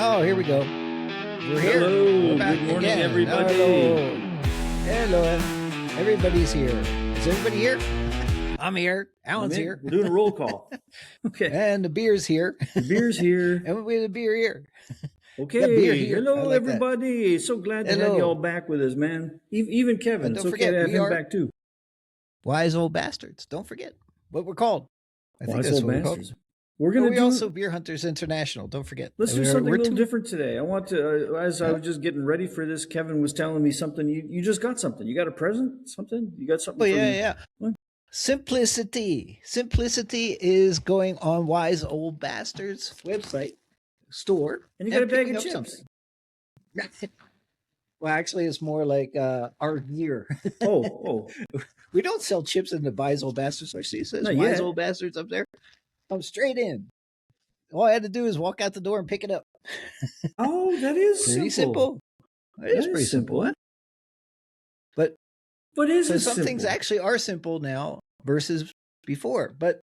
Oh, here we go. We're here. Hello, We're back good morning, again. everybody. Hello. Everybody's here. Is everybody here? I'm here. Alan's here. We're doing a roll call. Okay. And the beer's here. The beer's here. And we have the beer here. Okay. beer here. I Hello, like that. everybody. So glad to have Hello. you all back with us, man. Even Kevin. And It's don't okay forget, to have we him are- back too. Wise old bastards. Don't forget what we're called. I think Wise that's old what we're bastards. called. We're But gonna we do. also Beer Hunters International. Don't forget. Let's do We're- something we're a little two- different today. I want to, as I was just getting ready for this, Kevin was telling me something. You just got something. You got a present? Something? You got something? Oh, from- yeah. What? Simplicity. Simplicity is going on Wise Old Bastards website store. And you got a bag picking of up chips. something. Well, actually, it's more like our gear. Oh. We don't sell chips in the Wise Old Bastards. Actually, it says Not Wise yet. Old Bastards up there. Come straight in. All I had to do is walk out the door and pick it up. Oh, that is Pretty simple. It is That pretty is simple. simple. Huh? But But is so it some simple? things actually are simple now versus before. But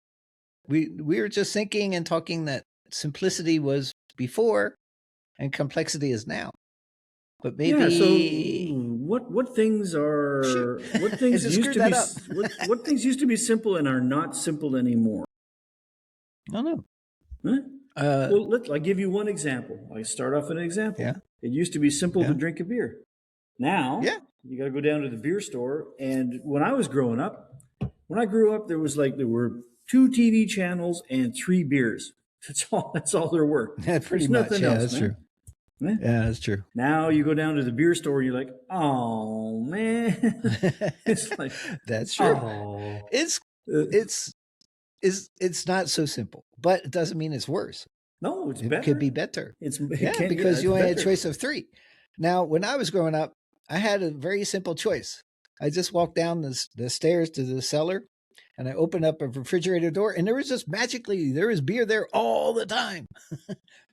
we were just thinking and talking that simplicity was before and complexity is now. But maybe Yeah. So what things are Shoot. what things Just used to screwed be that what things used to be simple and are not simple anymore? I don't know. Huh? Uh, Well, I'll give you one example. I start off with an example. Yeah. It used to be simple Yeah. to drink a beer. Now, Yeah. you got to go down to the beer store. And when I was growing up, there were 2 TV channels and 3 beers. That's all there were. yeah, pretty There's much. nothing Yeah, else, that's man. true. Yeah. Yeah, that's true. Now you go down to the beer store, you're like, oh man, it's like, That's true. oh, It's it's not so simple, but it doesn't mean it's worse. no, it's It better. could be better. It Yeah, can- because it's you only had a better. choice of 3. Now, when I was growing up, I had a very simple choice. I just walked down the stairs to the cellar, and I opened up a refrigerator door, and there was just magically there was beer there all the time.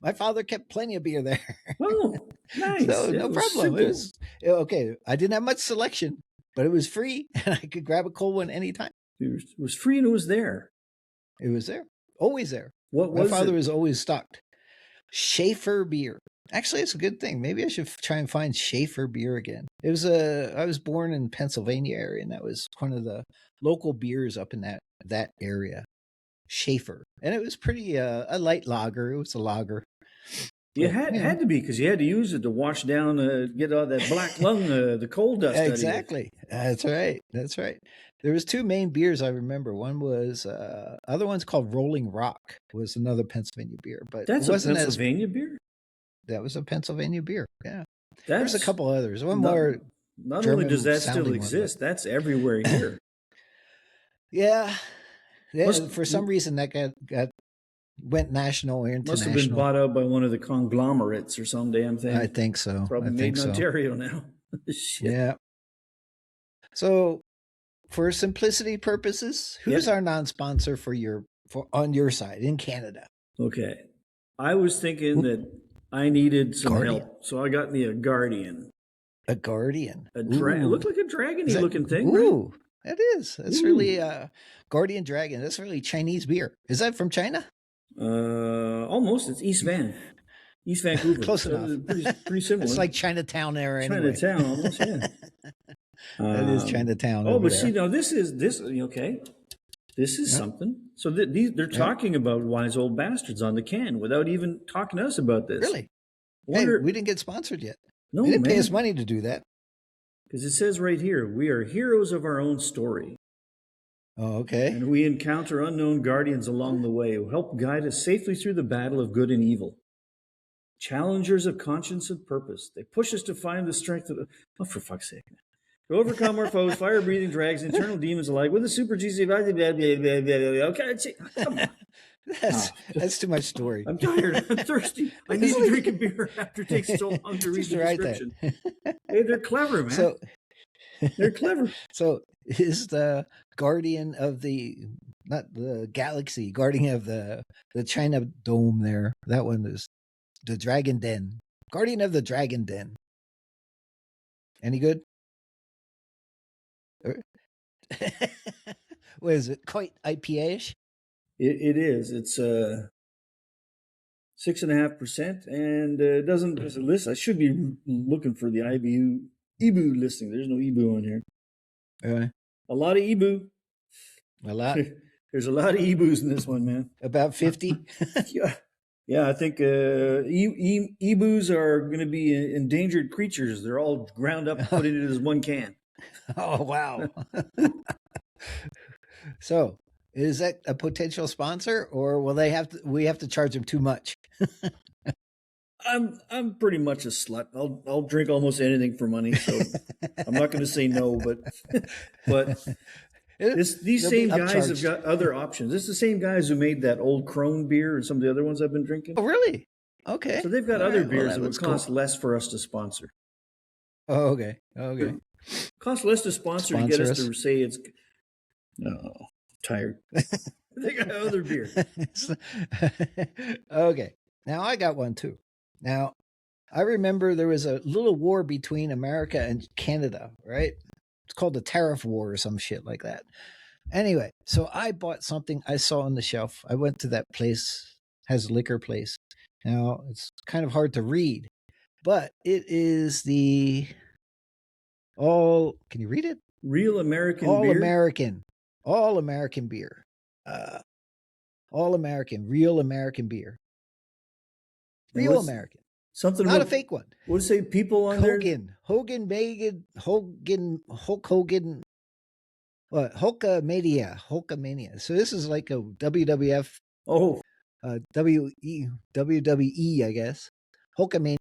My father kept plenty of beer there, Oh, nice. so It no was problem. simple. It was okay. I didn't have much selection, but it was free, and I could grab a cold one anytime. It was free and it was there. It was there, always there. What My was father it? was always stocked. Schaefer beer. Actually, it's a good thing. Maybe I should try and find Schaefer beer again. It was I was born in Pennsylvania area, and that was one of the local beers up in that area. Schaefer, and it was pretty a light lager. It was a lager. You But, had to be because you had to use it to wash down, get all that black lung, the coal dust. out of you. Exactly. That's right. That's right. There was 2 main beers I remember. One was other one's called Rolling Rock. Was another Pennsylvania beer, but That's it a wasn't Pennsylvania beer. that was a Pennsylvania beer. Yeah. That's There's a couple others. One not- more. Not only does that German-sounding still one, exist, that's everywhere here. Yeah. Yeah, Must- for some reason that got went national or Must have international. been bought out by one of the conglomerates or some damn thing. I think so. Probably I made think in so. Ontario now. Shit. Yeah. So, for simplicity purposes, who's our non-sponsor for on your side in Canada? Okay. I was thinking that I needed some Guardian. help, so I got me a Guardian. A Guardian. It Ooh. looked like a dragony Is that- looking thing, right? Ooh, that is. That's Ooh. really Guardian Dragon. That's really Chinese beer. Is that from China? Almost. It's East Vancouver. Close So enough. Pretty similar. It's like Chinatown era anyway. Chinatown, almost. Yeah. That is Um, Chinatown. Oh, over but there. see, now this okay. This is Yeah. something. So they're talking about Wise Old Bastards on the can without even talking to us about this. Really? Wonder, Hey, we didn't get sponsored yet. no, They didn't pay man. us money to do that. Because it says right here, we are heroes of our own story, Oh, okay. and we encounter unknown guardians along the way who help guide us safely through the battle of good and evil. Challengers of conscience and purpose. They push us to find the strength of oh, for fuck's sake. To overcome our foes, fire-breathing drags, internal demons alike, with a super GC. Okay, come on. That's too much story. I'm tired. I'm thirsty. I need to drink a beer after it takes so long to read Just the write that. description. Hey, they're clever, man. So, They're clever. so is the guardian of not the galaxy, guardian of the China Dome there. That one is the Dragon Den. Guardian of the Dragon Den. Any good? What is it? Quite IPA-ish? It is. It's 6.5%, and it doesn't there's a list. I should be looking for the EBU listing. There's no EBU on here. Okay. A lot of EBU. A lot. There's a lot of EBUs in this one, man. About 50. Yeah, I think EBUs are going to be endangered creatures. They're all ground up and put into this one can. Oh, wow. So, is that a potential sponsor, or will we have to charge them too much? I'm pretty much a slut. I'll drink almost anything for money, so I'm not going to say no. But these same guys have got other options. This is the same guys who made that Old Crone beer and some of the other ones I've been drinking. Oh, really? Okay. So they've got other beers that would cost less for us to sponsor. Oh, okay. Okay. Cost less to sponsor to get us to say it's. No, tired. They got other beer. Okay. Now I got one too. Now, I remember there was a little war between America and Canada, right? It's called the Tariff War or some shit like that. Anyway, so I bought something I saw on the shelf. I went to that place, has a liquor place. Now, it's kind of hard to read, but it is can you read it? Real American beer? All American beer. All American, real American beer. Real American. Something not a fake one. What does it say? People on there? Hulk Hogan. What? Hulkamania. So this is like a WWF. Oh. WWE, I guess. Hulkamania.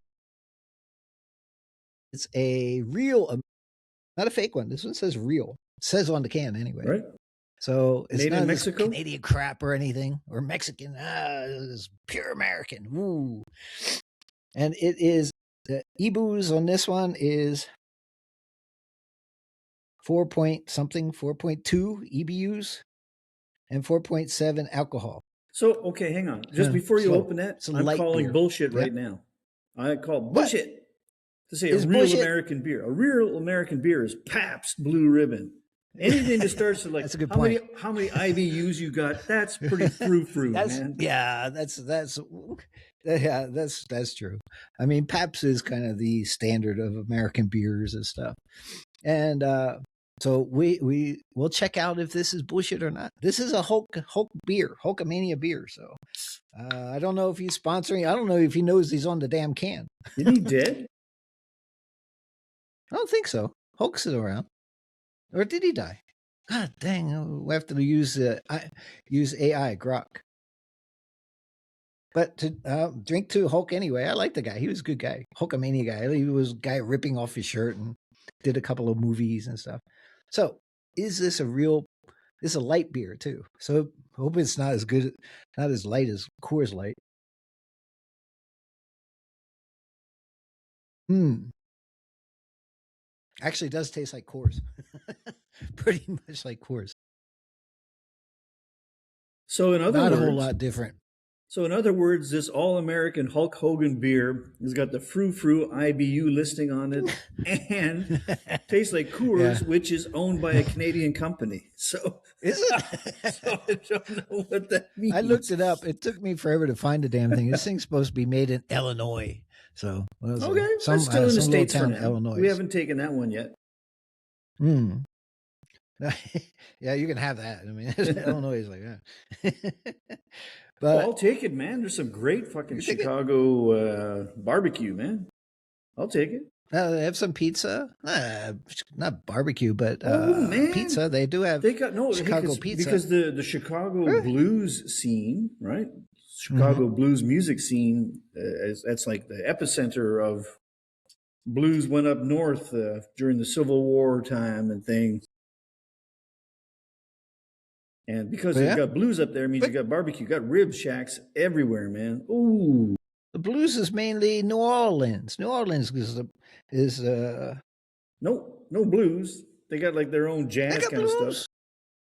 It's a real, not a fake one. This one says real. It says on the can anyway. Right. So it's made not in Mexico? Canadian crap or anything, or Mexican. It's pure American. Woo. And it is, the EBUs on this one is 4.2 EBUs and 4.7 alcohol. So, okay, hang on. Just before you open that, I'm calling beer. bullshit right now. I call bullshit to say Is a real bullshit? American beer. A real American beer is Pabst Blue Ribbon. Anything that starts to like, that's a good how point. many IBUs you got? That's pretty frou-frou, man. Yeah, that's true. I mean, Pabst is kind of the standard of American beers and stuff. And so we'll check out if this is bullshit or not. This is a Hulk beer, Hulkamania beer. So I don't know if he's sponsoring. I don't know if he knows he's on the damn can. Isn't he dead? I don't think so. Hulk's still around. Or did he die? God dang, we have to use AI, Grok. But to drink to Hulk anyway. I like the guy. He was a good guy. Hulkamania guy. He was a guy ripping off his shirt and did a couple of movies and stuff. So is this a light beer too? So hope it's not as good, not as light as Coors Light. Actually, it does taste like Coors. Pretty much like Coors. So in other words, not a whole lot different. So in other words, this all-American Hulk Hogan beer has got the frou-frou IBU listing on it and tastes like Coors, which is owned by a Canadian company. So is it? So I don't know what that means. I looked it up. It took me forever to find the damn thing. This thing's supposed to be made in Illinois. So okay, still in the States for now. Illinois. We haven't taken that one yet. Yeah, you can have that. I mean, Illinois is like that. But I'll take it, man. There's some great fucking Chicago barbecue, man. I'll take it. They have some pizza. Not barbecue, but pizza. They do have Chicago pizza. Because the Chicago blues scene, right? Chicago blues music scene, that's like the epicenter of blues went up north during the Civil War time and things. And because you've got blues up there, means you got barbecue, you got rib shacks everywhere, man. Ooh. The blues is mainly New Orleans. New Orleans is no blues. They got like their own jazz kind of stuff.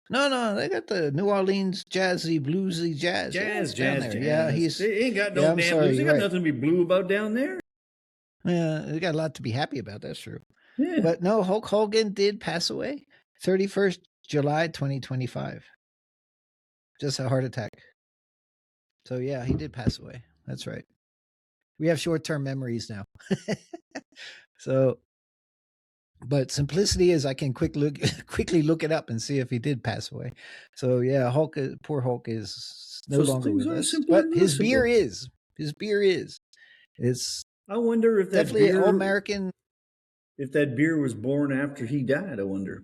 No, they got the New Orleans jazzy, bluesy jazz. Jazz. Yeah, they ain't got no damn blues. They got nothing to be blue about down there. Yeah, they got a lot to be happy about. That's true. Yeah. But no, Hulk Hogan did pass away 31st July 2025. Just a heart attack. So yeah, he did pass away. That's right. We have short-term memories now. So, but simplicity is I can quickly look it up and see if he did pass away. So yeah, Hulk, poor Hulk is no So longer things with are us, simpler but and more his beer simple. is. His beer is. It's I wonder definitely all American. if that beer was born after he died. I wonder.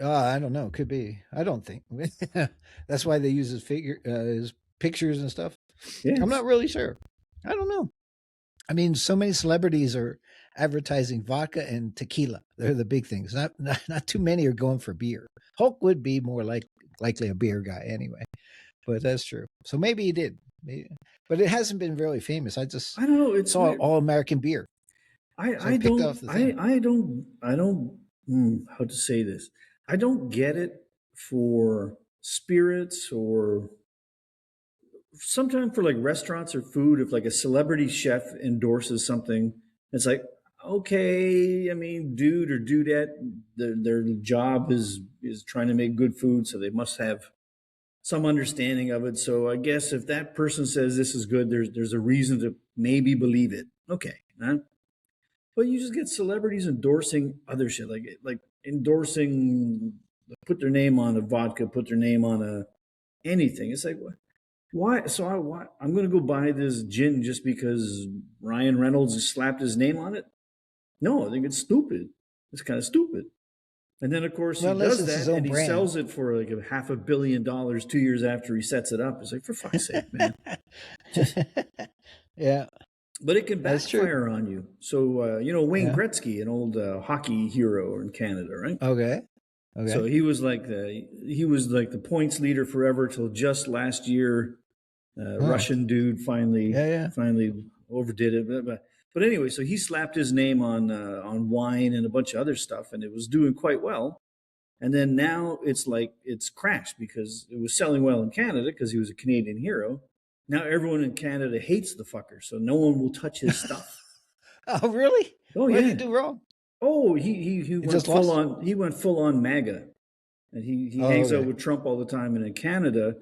I don't know. Could be. I don't think. That's why they use his pictures and stuff. Yes. I'm not really sure. I don't know. I mean, so many celebrities are advertising vodka and tequila. They're the big things. Not too many are going for beer. Hulk would be more likely a beer guy anyway. But that's true. So maybe he did. Maybe. But it hasn't been really famous. I don't know. It's saw weird. all American beer. I don't. How to say this? I don't get it for spirits or sometimes for like restaurants or food. If like a celebrity chef endorses something, it's like, okay, I mean, dude or dudette, their job is trying to make good food, so they must have some understanding of it. So I guess if that person says this is good, there's a reason to maybe believe it. Okay, huh? But you just get celebrities endorsing other shit, like endorsing, put their name on a vodka, put their name on a anything. It's like, why? So I'm going to go buy this gin just because Ryan Reynolds slapped his name on it? No, I think it's stupid. It's kind of stupid. And then, of course, he does that and he sells it for like $500 million 2 years after he sets it up. It's like, for fuck's sake, man. Yeah. But it can backfire on you. So, Wayne Gretzky, an old hockey hero in Canada, right? Okay. So he was like the points leader forever till just last year. Russian dude finally overdid it. But anyway, so he slapped his name on wine and a bunch of other stuff, and it was doing quite well. And then now it's crashed because it was selling well in Canada because he was a Canadian hero. Now everyone in Canada hates the fucker, so no one will touch his stuff. Oh, really? Oh, what yeah. did he do wrong? Oh, he went full on. He went full on MAGA, and he hangs out with Trump all the time. And in Canada,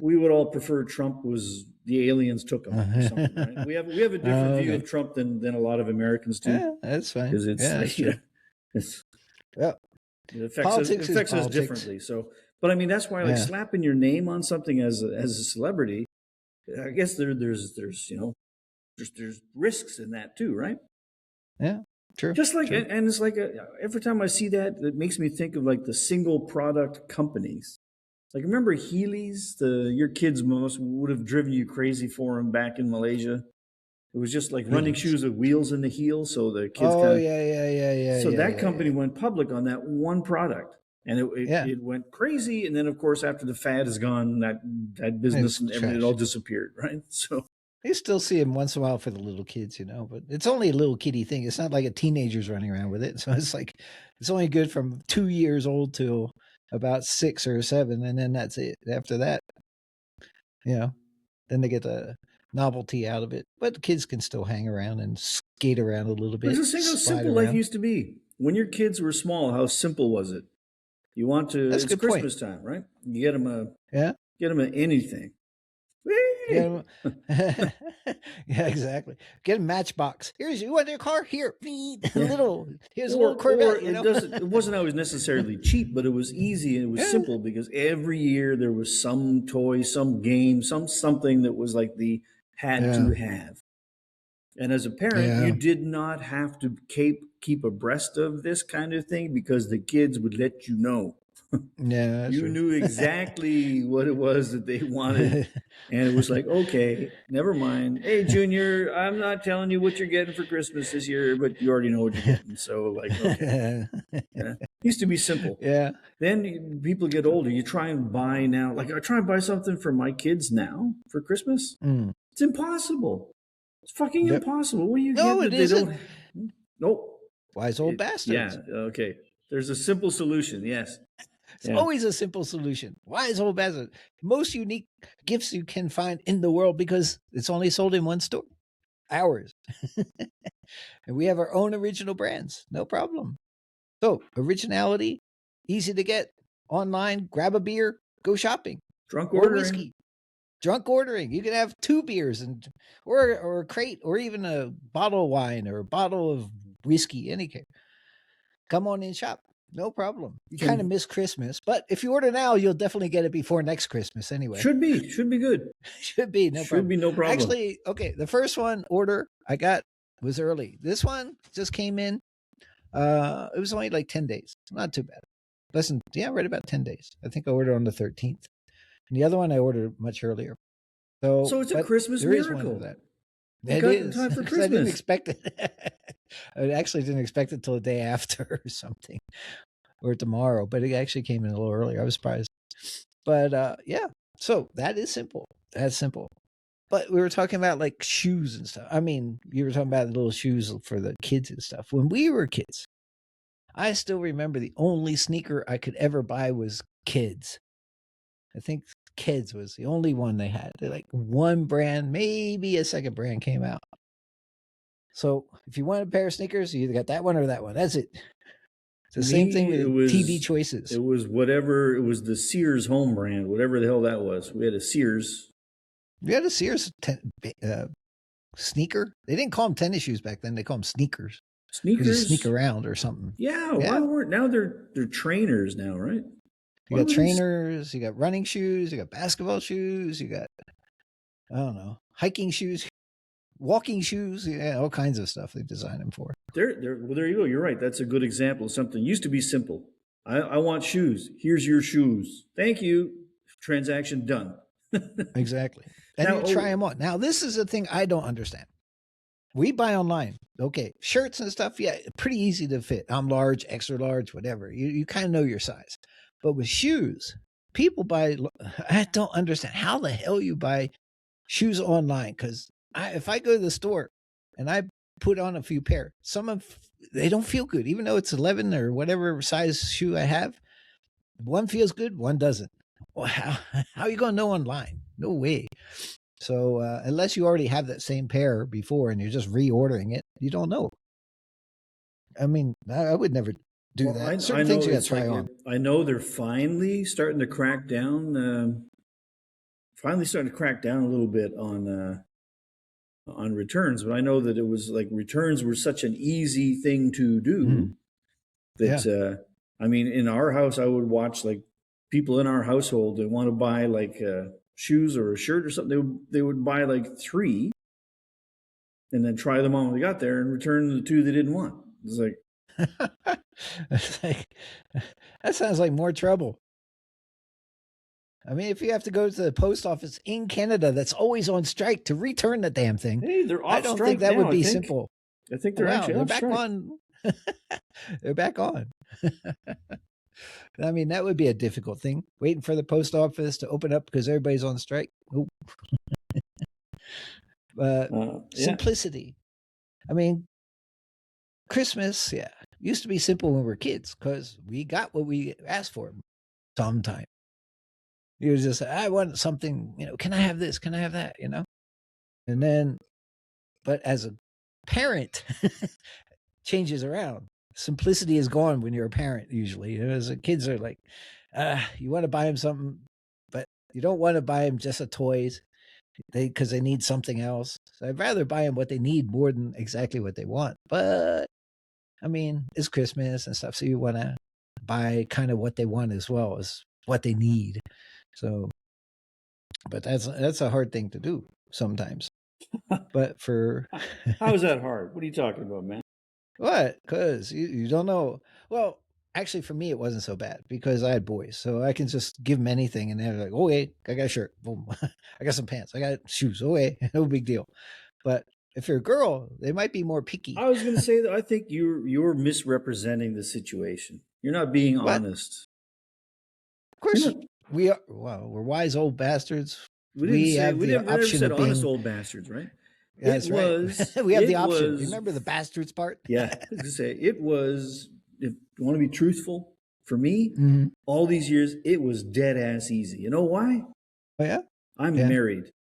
we would all prefer Trump was the aliens took him. Or something, right? We have a different view of Trump than a lot of Americans do. Yeah, that's fine. Because it affects us differently. So, but I mean, that's why slapping your name on something as a celebrity, I guess there's risks in that too, right? Yeah, true. Just like, and it's like every time I see that, it makes me think of like the single product companies. Like, remember Heelys? Your kids would have driven you crazy for them back in Malaysia. It was just like running shoes with wheels in the heel, so the kids. So that company went public on that one product, and it went crazy. And then, of course, after the fad is gone, that business and everything, it all disappeared, right? So you still see them once in a while for the little kids, but it's only a little kiddie thing. It's not like a teenager's running around with it. So it's only good from 2 years old to about 6 or 7, and then that's it. After that, then they get the novelty out of it. But the kids can still hang around and skate around a little bit. Just think how simple life used to be. When your kids were small, how simple was it? You want to, it's Christmas time, right? You get them anything. Yeah, exactly. Get a Matchbox. You want your car? Here's a little Corvette. It wasn't always necessarily cheap, but it was easy and it was simple because every year there was some toy, some game, something that was like the had to have. And as a parent, you did not have to keep abreast of this kind of thing because the kids would let you know. Yeah, you knew exactly what it was that they wanted. And it was like, okay, never mind. Hey, Junior, I'm not telling you what you're getting for Christmas this year, but you already know what you're getting. So, like, okay. Used to be simple. Yeah. Then people get older. You try and buy now. Like, I try and buy something for my kids now for Christmas. It's impossible. It's fucking impossible. What do you get that they don't? Nope. Wise old bastards. Yeah, okay. There's a simple solution, yes. It's always a simple solution. Wise old bastard. Most unique gifts you can find in the world because it's only sold in one store. Ours. And we have our own original brands. No problem. So, originality, easy to get. Online, grab a beer, go shopping. Drunk ordering. Or whiskey. Drunk ordering. You can have 2 beers or a crate or even a bottle of wine or a bottle of whiskey. Any case, come on in shop. No problem. You kind of miss Christmas, but if you order now, you'll definitely get it before next Christmas anyway. Should be good. Should be no problem. Should be no problem. Actually, okay, the first one order I got was early. This one just came in. It was only like 10 days. Not too bad. Right about 10 days. I think I ordered on the 13th. And the other one I ordered much earlier. So it's a Christmas miracle. It is. Time for Christmas. I didn't expect it. I actually didn't expect it till the day after or something, or tomorrow. But it actually came in a little earlier. I was surprised. But yeah, so that is simple. That's simple. But we were talking about like shoes and stuff. I mean, you were talking about little shoes for the kids and stuff. When we were kids, I still remember the only sneaker I could ever buy was Kids. I think Kids was the only one they had. They're like one brand, maybe a second brand came out. So if you want a pair of sneakers, you either got that one or that one. That's it. It's the same thing with TV choices. It was whatever. It was the Sears home brand, whatever the hell that was. We had a Sears. We had a Sears sneaker. They didn't call them tennis shoes back then. They call them sneakers. Sneakers. You sneak around or something. Yeah. Why weren't now they're trainers now, right? You got trainers, you got running shoes, you got basketball shoes, you got, I don't know, hiking shoes, walking shoes, all kinds of stuff they design them for. Well, there you go. You're right. That's a good example of something. Used to be simple. I want shoes. Here's your shoes. Thank you. Transaction done. Exactly. And you try them on. Now, this is the thing I don't understand. We buy online. Okay. Shirts and stuff, yeah, pretty easy to fit. I'm large, extra large, whatever. You kind of know your size. But with shoes, people buy, I don't understand how the hell you buy shoes online. Because if I go to the store and I put on a few pair, they don't feel good. Even though it's 11 or whatever size shoe I have, one feels good, one doesn't. Well, how are you going to know online? No way. So unless you already have that same pair before and you're just reordering it, you don't know. I mean, I would never do that. Certain things you got to try on. I know they're finally starting to crack down. A little bit on returns, but I know that it was like returns were such an easy thing to do that I mean, in our house, I would watch like people in our household. They want to buy like shoes or a shirt or something. They would buy like 3, and then try them on when they got there and return the 2 they didn't want. It's like. It's like, that sounds like more trouble. I mean, if you have to go to the post office in Canada that's always on strike to return the damn thing, hey, they're off I don't think that would be simple. I think they're actually back on. They're back on. I mean, that would be a difficult thing. Waiting for the post office to open up because everybody's on strike. But simplicity. I mean, Christmas, used to be simple when we were kids because we got what we asked for sometime. You was just, I want something, can I have this? Can I have that? And then, but as a parent, changes around. Simplicity is gone when you're a parent, usually. As a kids are like, you want to buy them something, but you don't want to buy them just a toys because they need something else. So I'd rather buy them what they need more than exactly what they want. But I mean, it's Christmas and stuff, so you want to buy kind of what they want as well as what they need. So, but that's a hard thing to do sometimes. But how is that hard? What are you talking about, man? What? Because you don't know. Well, actually, for me, it wasn't so bad because I had boys, so I can just give them anything, and they're like, "Okay, I got a shirt. Boom. I got some pants. I got shoes. Okay, no big deal." But if you're a girl, they might be more picky. I was going to say that I think you're misrepresenting the situation. You're not being honest. Of course, we are. Well, we're wise old bastards. We never said honest old bastards, right? Yeah, that's right. We have the option. Remember the bastards part? Yeah, I was going to say it was. If you want to be truthful, for me, all these years, it was dead ass easy. You know why? Oh yeah, I'm married.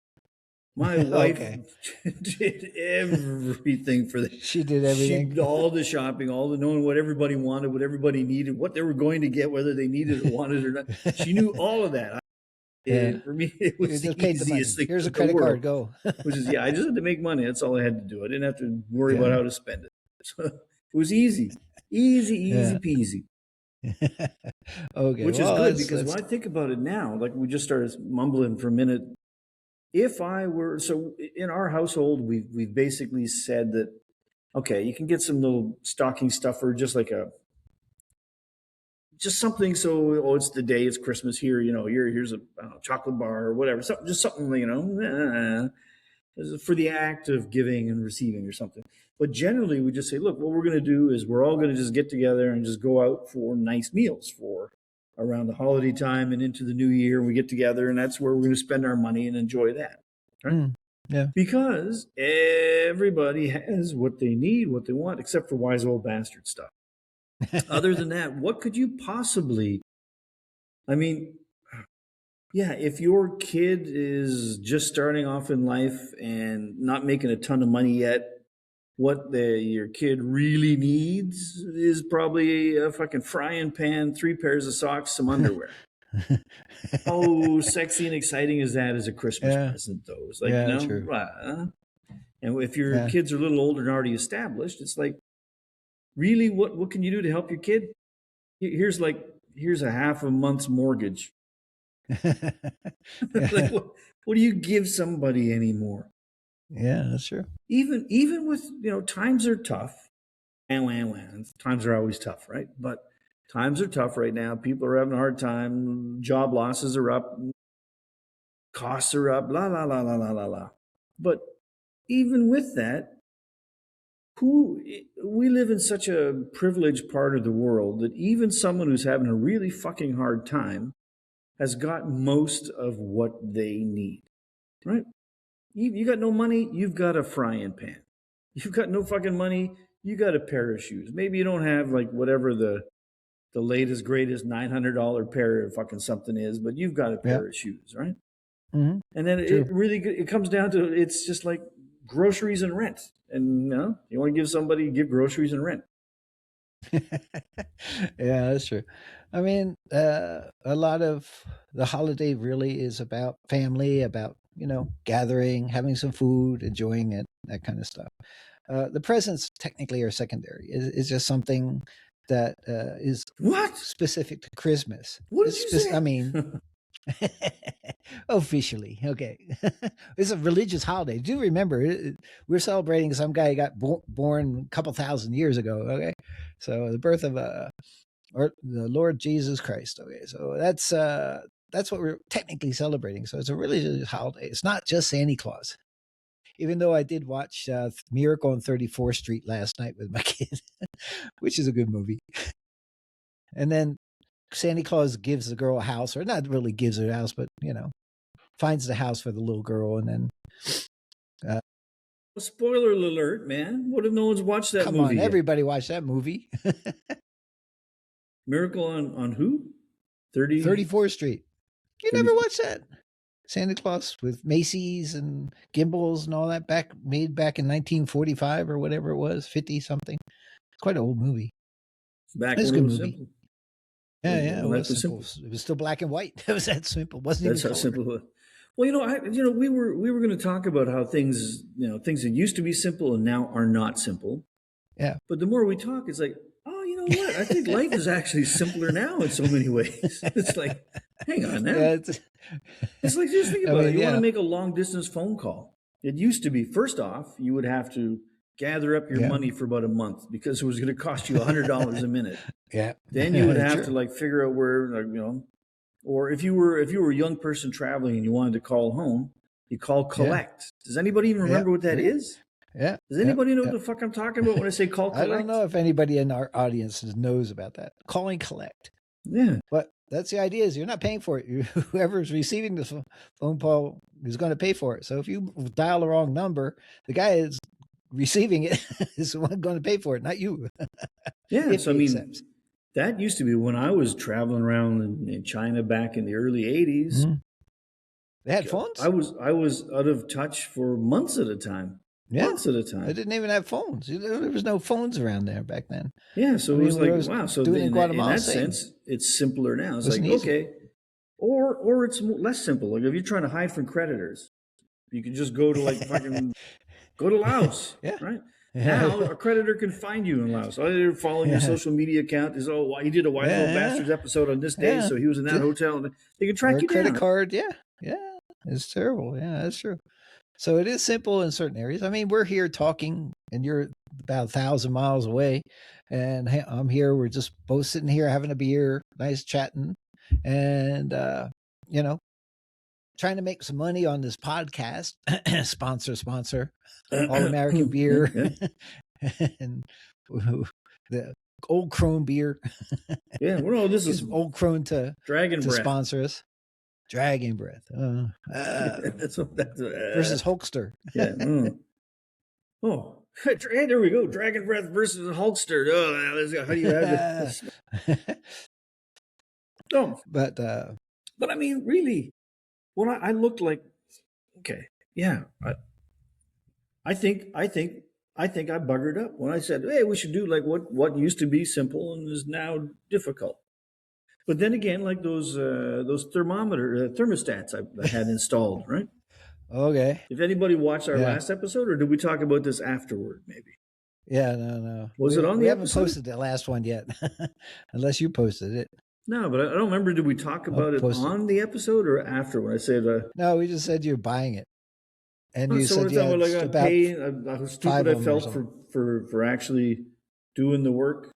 My wife did everything for this. She did everything. She did all the shopping, all the knowing what everybody wanted, what everybody needed, what they were going to get, whether they needed it or wanted it or not. She knew all of that. For me, it You was the just paid the money. easiest thing Here's a in the credit card. world. Go. Which is, I just had to make money. That's all I had to do. I didn't have to worry about Yeah. how to spend it. So it was easy, easy Yeah. peasy. Okay. Which is Well, good because when I think about it now, like we just started mumbling for a minute. If I were in our household, we've basically said that okay, you can get some little stocking stuffer, just something. So it's the day, it's Christmas here. Here's a I don't know, chocolate bar or whatever. Just something for the act of giving and receiving or something. But generally, we just say, look, what we're going to do is we're all going to just get together and just go out for nice meals for around the holiday time and into the new year. We get together, and that's where we're going to spend our money and enjoy that. Right? Yeah. Because everybody has what they need, what they want, except for wise old bastard stuff. Other than that, what could you possibly? I mean, yeah, if your kid is just starting off in life and not making a ton of money yet, what your kid really needs is probably a fucking frying pan, 3 pairs of socks, some underwear. How sexy and exciting is that as a Christmas present, though? It's like, true. And if your kids are a little older and already established, it's like, really, what can you do to help your kid? Here's a half a month's mortgage. Like, what do you give somebody anymore? Yeah, that's true. Even with times are tough, and times are always tough, right? But times are tough right now. People are having a hard time. Job losses are up, costs are up, la la la la la la la. But even with that, we live in such a privileged part of the world that even someone who's having a really fucking hard time has got most of what they need, right? You got no money, you've got a frying pan. You've got no fucking money, you got a pair of shoes. Maybe you don't have like whatever the latest, greatest $900 pair of fucking something is, but you've got a pair of shoes, right? Mm-hmm. And then it comes down to, it's just like groceries and rent. And you want to give groceries and rent. Yeah, that's true. I mean, a lot of the holiday really is about family, about gathering, having some food, enjoying it, that kind of stuff. The presents technically are secondary. It's just something that is what specific to Christmas. What did you say? I mean, officially, okay. It's a religious holiday. Do remember, we're celebrating some guy got born a couple thousand years ago. Okay, so the birth of or the Lord Jesus Christ. Okay, so that's what we're technically celebrating. So it's a religious holiday. It's not just Santa Claus. Even though I did watch Miracle on 34th Street last night with my kid, which is a good movie. And then Santa Claus gives the girl a house, or not really gives her a house, but finds the house for the little girl, and then spoiler alert, man. What if no one's watched that movie? Come on, yet? everybody watched that movie. Miracle on who? 34th Street. You never watched that? Santa Claus with Macy's and gimbals and all that made back in 1945 or whatever it was, 50 something. It's quite an old movie. It's a good movie. Simple. Yeah, it was simple. It was still black and white. It was that simple. That's how simple it was. Well, we were going to talk about how things that used to be simple and now are not simple. Yeah. But the more we talk, it's like, oh, you know what? I think life is actually simpler now in so many ways. It's like, hang on now. Yeah, it's like, just think about it. You want to make a long distance phone call. It used to be, first off, you would have to gather up your money for about a month because it was going to cost you $100 a minute. Yeah. Then you would have to figure out where, or if you were a young person traveling and you wanted to call home, you call collect. Yeah. Does anybody even remember what that is? Yeah. Does anybody know what the fuck I'm talking about when I say call collect? I don't know if anybody in our audience knows about that. Calling collect. Yeah. But that's the idea, is you're not paying for it. Whoever's receiving the phone call is going to pay for it. So if you dial the wrong number, the guy is receiving it is the one going to pay for it, not you. Yeah. So, I mean, that used to be when I was traveling around in China back in the early 80s. Mm-hmm. They had phones? I was out of touch for months at a time. Yeah. Months at a time. They didn't even have phones. There was no phones around there back then. Yeah, so it was like, wow. So in that sense, it's simpler now. It's like, okay, Or it's less simple. Like if you're trying to hide from creditors, you can just go to like fucking go to Laos, Yeah. right? Now a creditor can find you in Laos. Oh, they're following your social media account. Is he did a Wise Little Bastards episode on this day, so he was in that hotel. And they can track you credit down. card. Yeah, it's terrible. Yeah, that's true. So it is simple in certain areas. I mean, we're here talking, and you're about 1,000 miles away, and I'm here. We're just both sitting here having a beer, nice chatting, and trying to make some money on this podcast. sponsor, All American Beer, and the Old Crone beer. Yeah, well, this is Old Crone to Dragon Breath sponsor us. Dragon Breath. That's versus Hulkster. Yeah. Oh, hey, there we go. Dragon Breath versus Hulkster. Oh, how do you have this? Oh, but I mean, really, when I looked like, okay, yeah, I think I buggered up when I said, hey, we should do like what used to be simple and is now difficult. But then again, like those thermostats I had installed, right? Okay. If anybody watched our last episode, or did we talk about this afterward, maybe? Yeah, no. Was it on the We episode? haven't posted the last one yet, unless you posted it. No, but I don't remember. Did we talk about it on the episode or after when I said? No, we just said you're buying it, and you so said it's about how stupid I felt for actually doing the work.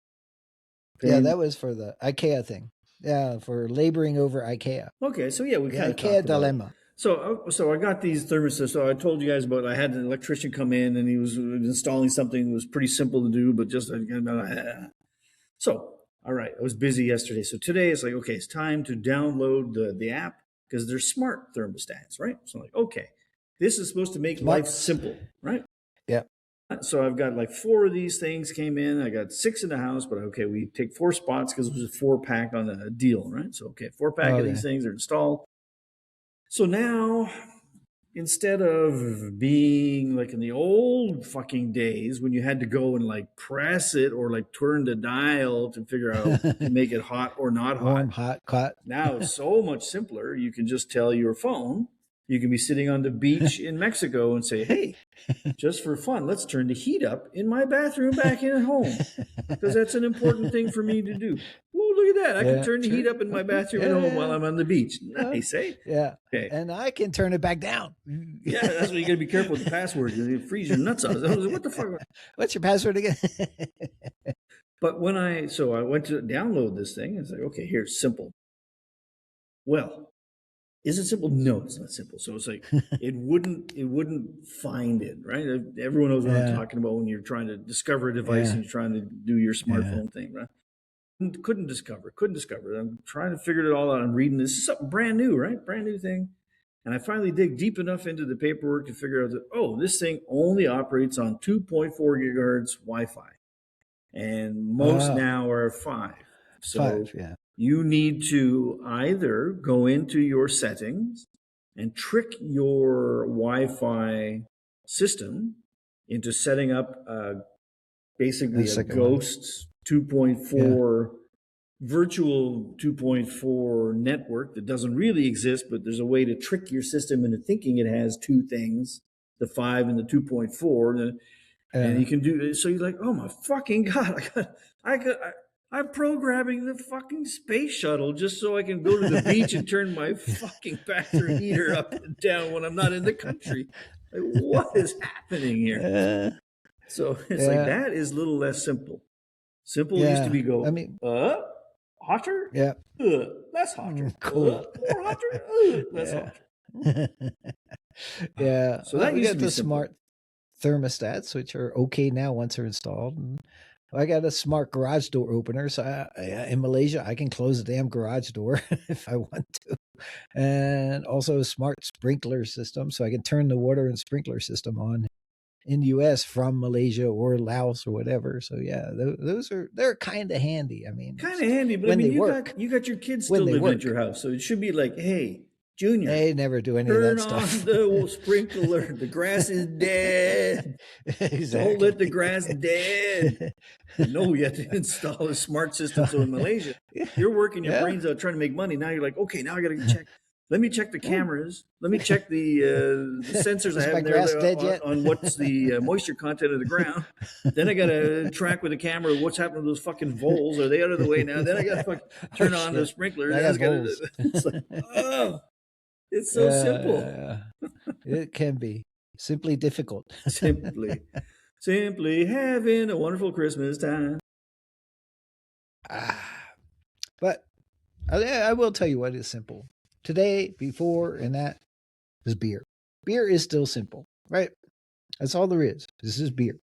Yeah, that was for the IKEA thing. Yeah, for laboring over IKEA. Okay, so yeah, we kind of IKEA dilemma. So I got these thermostats. So I told you guys about. I had an electrician come in, and he was installing something that was pretty simple to do, but just so. All right, I was busy yesterday. So today it's like, okay, it's time to download the app because they're smart thermostats, right? So I'm like, okay, this is supposed to make life simple, right? Yeah. So I've got like 4 of these things came in. I got 6 in the house, but okay, we take 4 spots because it was a 4-pack on a deal, right? So, okay, 4-pack of these things are installed. So now, instead of being like in the old fucking days when you had to go and like press it or like turn the dial to figure out to make it hot or not hot. Warm, hot. Now it's so much simpler. You can just tell your phone. You can be sitting on the beach in Mexico and say, hey, just for fun, let's turn the heat up in my bathroom back in at home because that's an important thing for me to do. Well, look at that. I can turn the heat up in my bathroom at home while I'm on the beach. Nice, eh? Yeah. Okay. And I can turn it back down. Yeah, that's what you got to be careful with the password. You freeze your nuts out. What the fuck? What's your password again? But when I went to download this thing, it's like, okay, here's simple. Well, is it simple? No, it's not simple. So it's like it wouldn't find it, right? Everyone knows what I'm talking about when you're trying to discover a device and you're trying to do your smartphone thing, right? Couldn't discover. I'm trying to figure it all out. I'm reading this is something brand new, right? Brand new thing. And I finally dig deep enough into the paperwork to figure out that, this thing only operates on 2.4 gigahertz Wi-Fi. And most now are 5. So 5, yeah. You need to either go into your settings and trick your Wi-Fi system into setting up basically a ghost 2.4 virtual 2.4 network that doesn't really exist, but there's a way to trick your system into thinking it has 2 things, the 5 and the 2.4. And you can do so. You're like, oh my fucking God, I'm programming the fucking space shuttle just so I can go to the beach and turn my fucking bathroom heater up and down when I'm not in the country. Like, what is happening here? So it's like that is a little less simple. Simple used to be hotter? Yeah. Less hotter. Cool. More hotter? Less hotter. Yeah. So that we used got to be the simple. smart thermostats, which are okay now once they're installed. And I got a smart garage door opener. So in Malaysia, I can close the damn garage door if I want to. And also a smart sprinkler system. So I can turn the water and sprinkler system on in the US from Malaysia or Laos or whatever. So yeah, they're kind of handy. I mean, kind of handy, but I mean, you got your kids still living at your house. So it should be like, hey, Junior, They never do any of turn that on stuff. the sprinkler. The grass is dead. Exactly. Don't let the grass dead. But no, you have to install a smart system. So in Malaysia, you're working your Yeah. brains out trying to make money. Now you're like, okay, now I got to check. Let me check the Yeah. cameras. Let me check the sensors I Is have my in there grass dead yet? on what's the moisture content of the ground. Then I got to track with the camera what's happening to those fucking voles. Are they out of the way now? Then I got to turn on the shit. sprinkler. I Then got gotta, voles. it's like, oh, it's so simple. It can be simply difficult. Simply having a wonderful Christmas time. But I will tell you what is simple. Today, before, and that is beer. Beer is still simple, right? That's all there is. This is beer.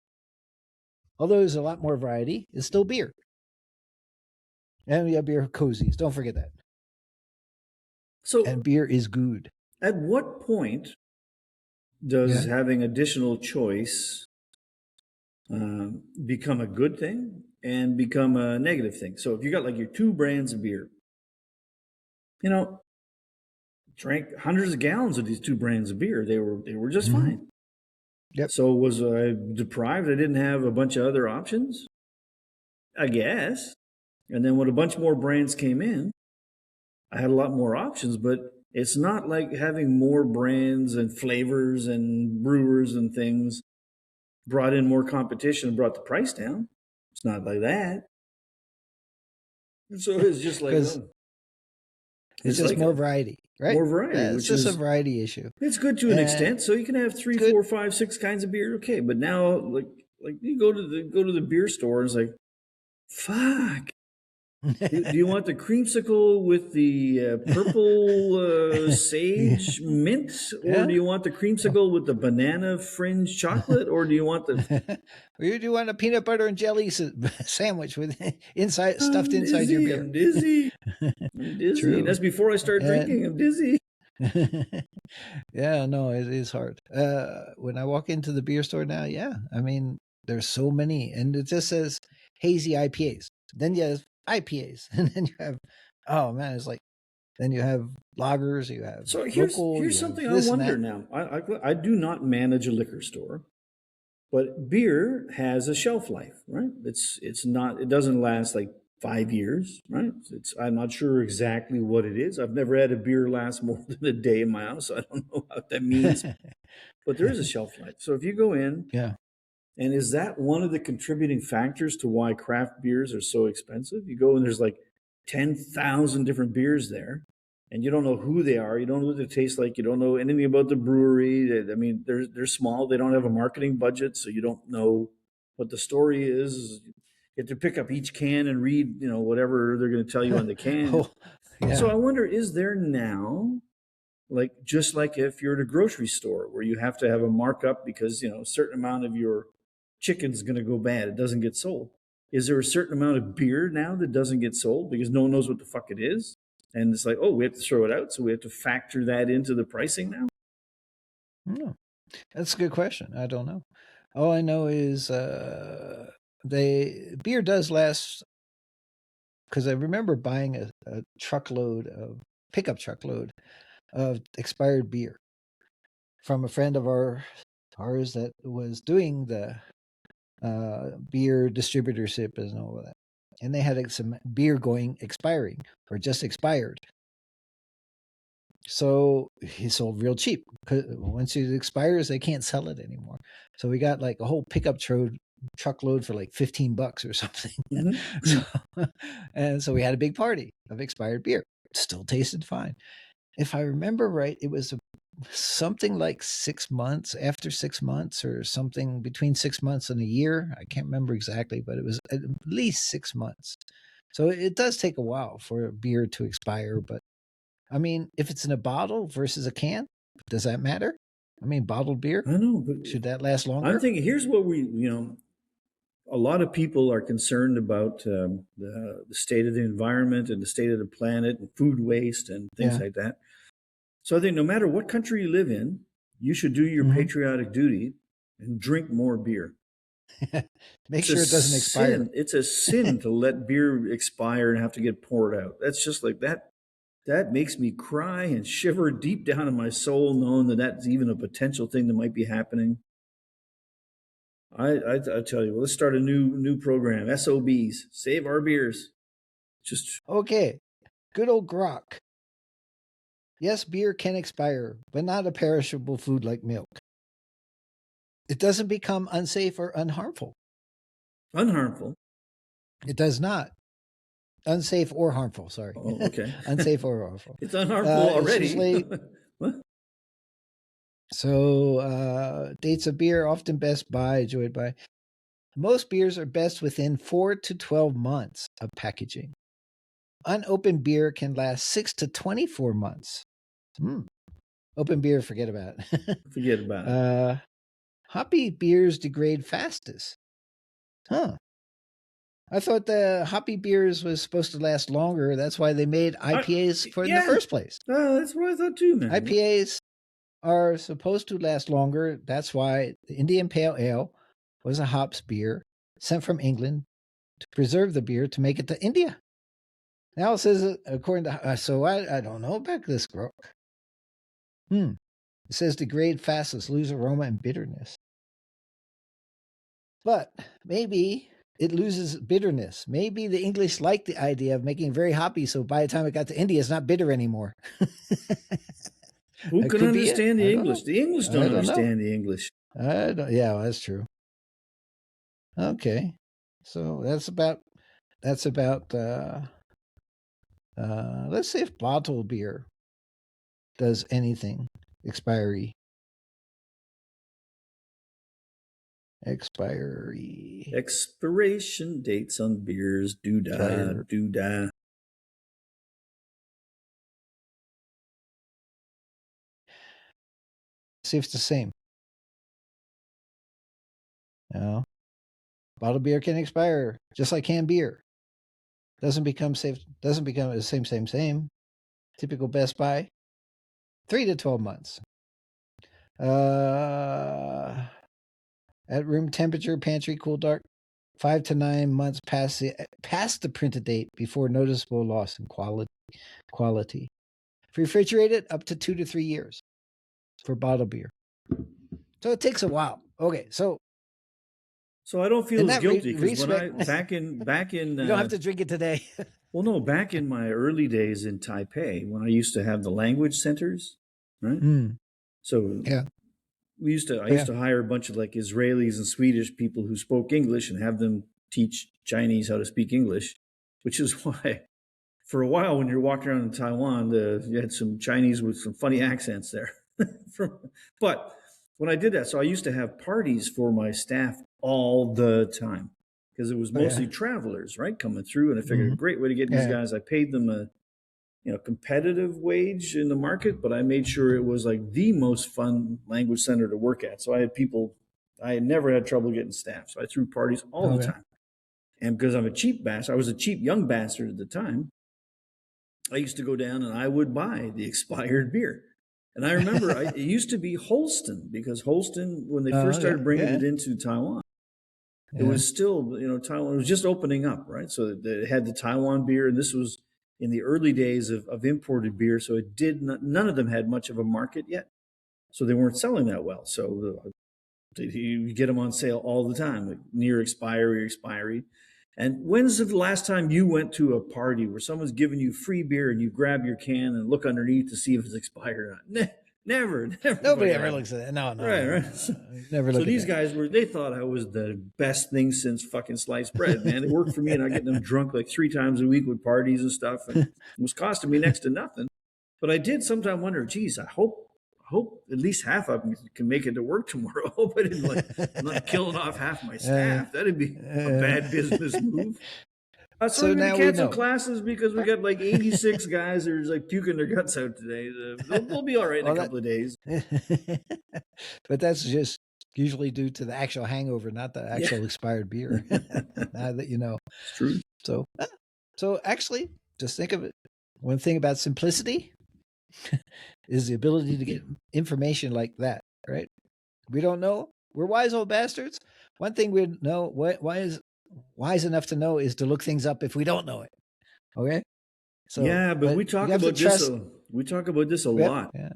Although there's a lot more variety, it's still beer. And we have beer cozies. Don't forget that. So, and beer is good. At what point does having additional choice become a good thing and become a negative thing? So if you got like your two brands of beer, drank hundreds of gallons of these two brands of beer, they were just fine. Yep. So was I deprived? I didn't have a bunch of other options, I guess. And then when a bunch more brands came in, I had a lot more options, but it's not like having more brands and flavors and brewers and things brought in more competition and brought the price down. It's not like that. So it's just like, it's just like more variety, right? More variety. It's just a variety issue. It's good to an extent. So you can have 3, 4, 5, 6 kinds of beer. Okay. But now like you go to the beer store and it's like, fuck. Do you want the creamsicle with the purple sage mint, or do you want the creamsicle with the banana fringe chocolate, or do you want the? Or do you want a peanut butter and jelly sandwich with stuffed inside your beer? I'm dizzy. I'm dizzy. True. That's before I start drinking. I'm dizzy. Yeah, no, it is hard. When I walk into the beer store now, I mean, there's so many, and it just says hazy IPAs. Then you have IPAs, and then you have, oh man, it's like, then you have lagers, you have so here's local, here's something I wonder now. I do not manage a liquor store, but beer has a shelf life, right? It doesn't last like 5 years, right? I'm not sure exactly what it is. I've never had a beer last more than a day in my house. So I don't know what that means, but there is a shelf life. So if you go in, and is that one of the contributing factors to why craft beers are so expensive? You go and there's like 10,000 different beers there, and you don't know who they are. You don't know what they taste like. You don't know anything about the brewery. I mean, they're small. They don't have a marketing budget, so you don't know what the story is. You have to pick up each can and read, whatever they're going to tell you on the can. So I wonder, is there now, like just like if you're at a grocery store where you have to have a markup because a certain amount of your chicken's going to go bad, it doesn't get sold. Is there a certain amount of beer now that doesn't get sold because no one knows what the fuck it is? And it's like, oh, we have to throw it out, so we have to factor that into the pricing now? No. That's a good question. I don't know. All I know is beer does last, because I remember buying a pickup truckload of expired beer from a friend of ours that was doing the beer distributorship and all of that. And they had some beer expiring or just expired. So he sold real cheap, because once it expires, they can't sell it anymore. So we got like a whole pickup truckload for like $15 or something. And so we had a big party of expired beer. It still tasted fine. If I remember right, it was something like 6 months, after 6 months, or something between 6 months and a year. I can't remember exactly, but it was at least 6 months. So it does take a while for a beer to expire. But I mean, if it's in a bottle versus a can, does that matter? I mean, bottled beer, I know, but should that last longer? I'm thinking, here's what a lot of people are concerned about the state of the environment and the state of the planet and food waste and things like that. So I think no matter what country you live in, you should do your patriotic duty and drink more beer. Make sure it doesn't expire. It's a sin to let beer expire and have to get poured out. That's just like that. That makes me cry and shiver deep down in my soul, knowing that that's even a potential thing that might be happening. I tell you, well, let's start a new program. SOBs, save our beers. Just Okay, good old grok. Yes, beer can expire, but not a perishable food like milk. It doesn't become unsafe or unharmful. unharmful. It does not. Unsafe or harmful, sorry. Oh, okay. Unsafe or harmful. It's unharmful It's already. usually- What? So, dates of beer often best by, enjoyed by. Most beers are best within 4 to 12 months of packaging. Unopened beer can last 6 to 24 months. Open beer, forget about it. Forget about it. Hoppy beers degrade fastest. Huh. I thought the hoppy beers was supposed to last longer. That's why they made IPAs in the yeah. first place. That's what I thought too, man. IPAs are supposed to last longer. That's why the Indian Pale Ale was a hops beer sent from England to preserve the beer to make it to India. Now it says, according to, so I don't know about this grok. It says degrade fastest, lose aroma and bitterness. But maybe it loses bitterness. Maybe the English liked the idea of making very hoppy, so by the time it got to India, it's not bitter anymore. Who That can could be it. understand I the don't English? know. The English I don't don't know. understand the English. Yeah, well, that's true. Okay, so that's about. Let's see if bottled beer does anything. Expiry. Expiration dates on beers. Expired. Doo-dah. See if it's the same. No. Bottled beer can expire just like canned beer. Doesn't become safe. Doesn't become the same. Typical Best By. 3 to 12 months. At room temperature, pantry, cool, dark. 5 to 9 months past the printed date before noticeable loss in quality. Refrigerated up to 2 to 3 years for bottled beer. So it takes a while. Okay, so I don't feel In as that guilty because when I respect- back in you don't have to drink it today. well, no, back in my early days in Taipei when I used to have the language centers, right? So Yeah. I used to hire a bunch of like Israelis and Swedish people who spoke English and have them teach Chinese how to speak English, which is why for a while when you're walking around in Taiwan, you had some Chinese with some funny accents there. But when I did that, so I used to have parties for my staff all the time because it was mostly travelers, right, coming through. And I figured a great way to get these guys. I paid them a competitive wage in the market, but I made sure it was like the most fun language center to work at. So I had people, I had never had trouble getting staff. So I threw parties all the time. And because I'm a cheap bastard, I was a cheap young bastard at the time. I used to go down and I would buy the expired beer. And I remember it used to be Holsten because Holsten, when they first started bringing it into Taiwan, it was still, Taiwan was just opening up, right? So they had the Taiwan beer, and this was in the early days of imported beer. So none of them had much of a market yet. So they weren't selling that well. So you get them on sale all the time, like near expiry. And when's the last time you went to a party where someone's giving you free beer and you grab your can and look underneath to see if it's expired or not? Never. Nobody ever looks at it. No. Right. Never look so at these that. guys they thought I was the best thing since fucking sliced bread, man. It worked for me, and I get them drunk like 3 times a week with parties and stuff, and it was costing me next to nothing. But I did sometimes wonder, geez, I hope at least half of them can make it to work tomorrow. I hope I'm not killing off half my staff. That'd be a bad business move. So we're going to cancel classes because we got like 86 guys that are like puking their guts out today. They'll be all right in a couple of days. But that's just usually due to the actual hangover, not the actual expired beer. Now that you know. It's true. So actually, just think of it. One thing about simplicity is the ability to get information like that, right? We don't know. We're wise old bastards. One thing we know, wise enough to know, is to look things up if we don't know it. Okay? So, Yeah, but but we you talk have to about this. trust. We talk about this a Yep, lot. yeah,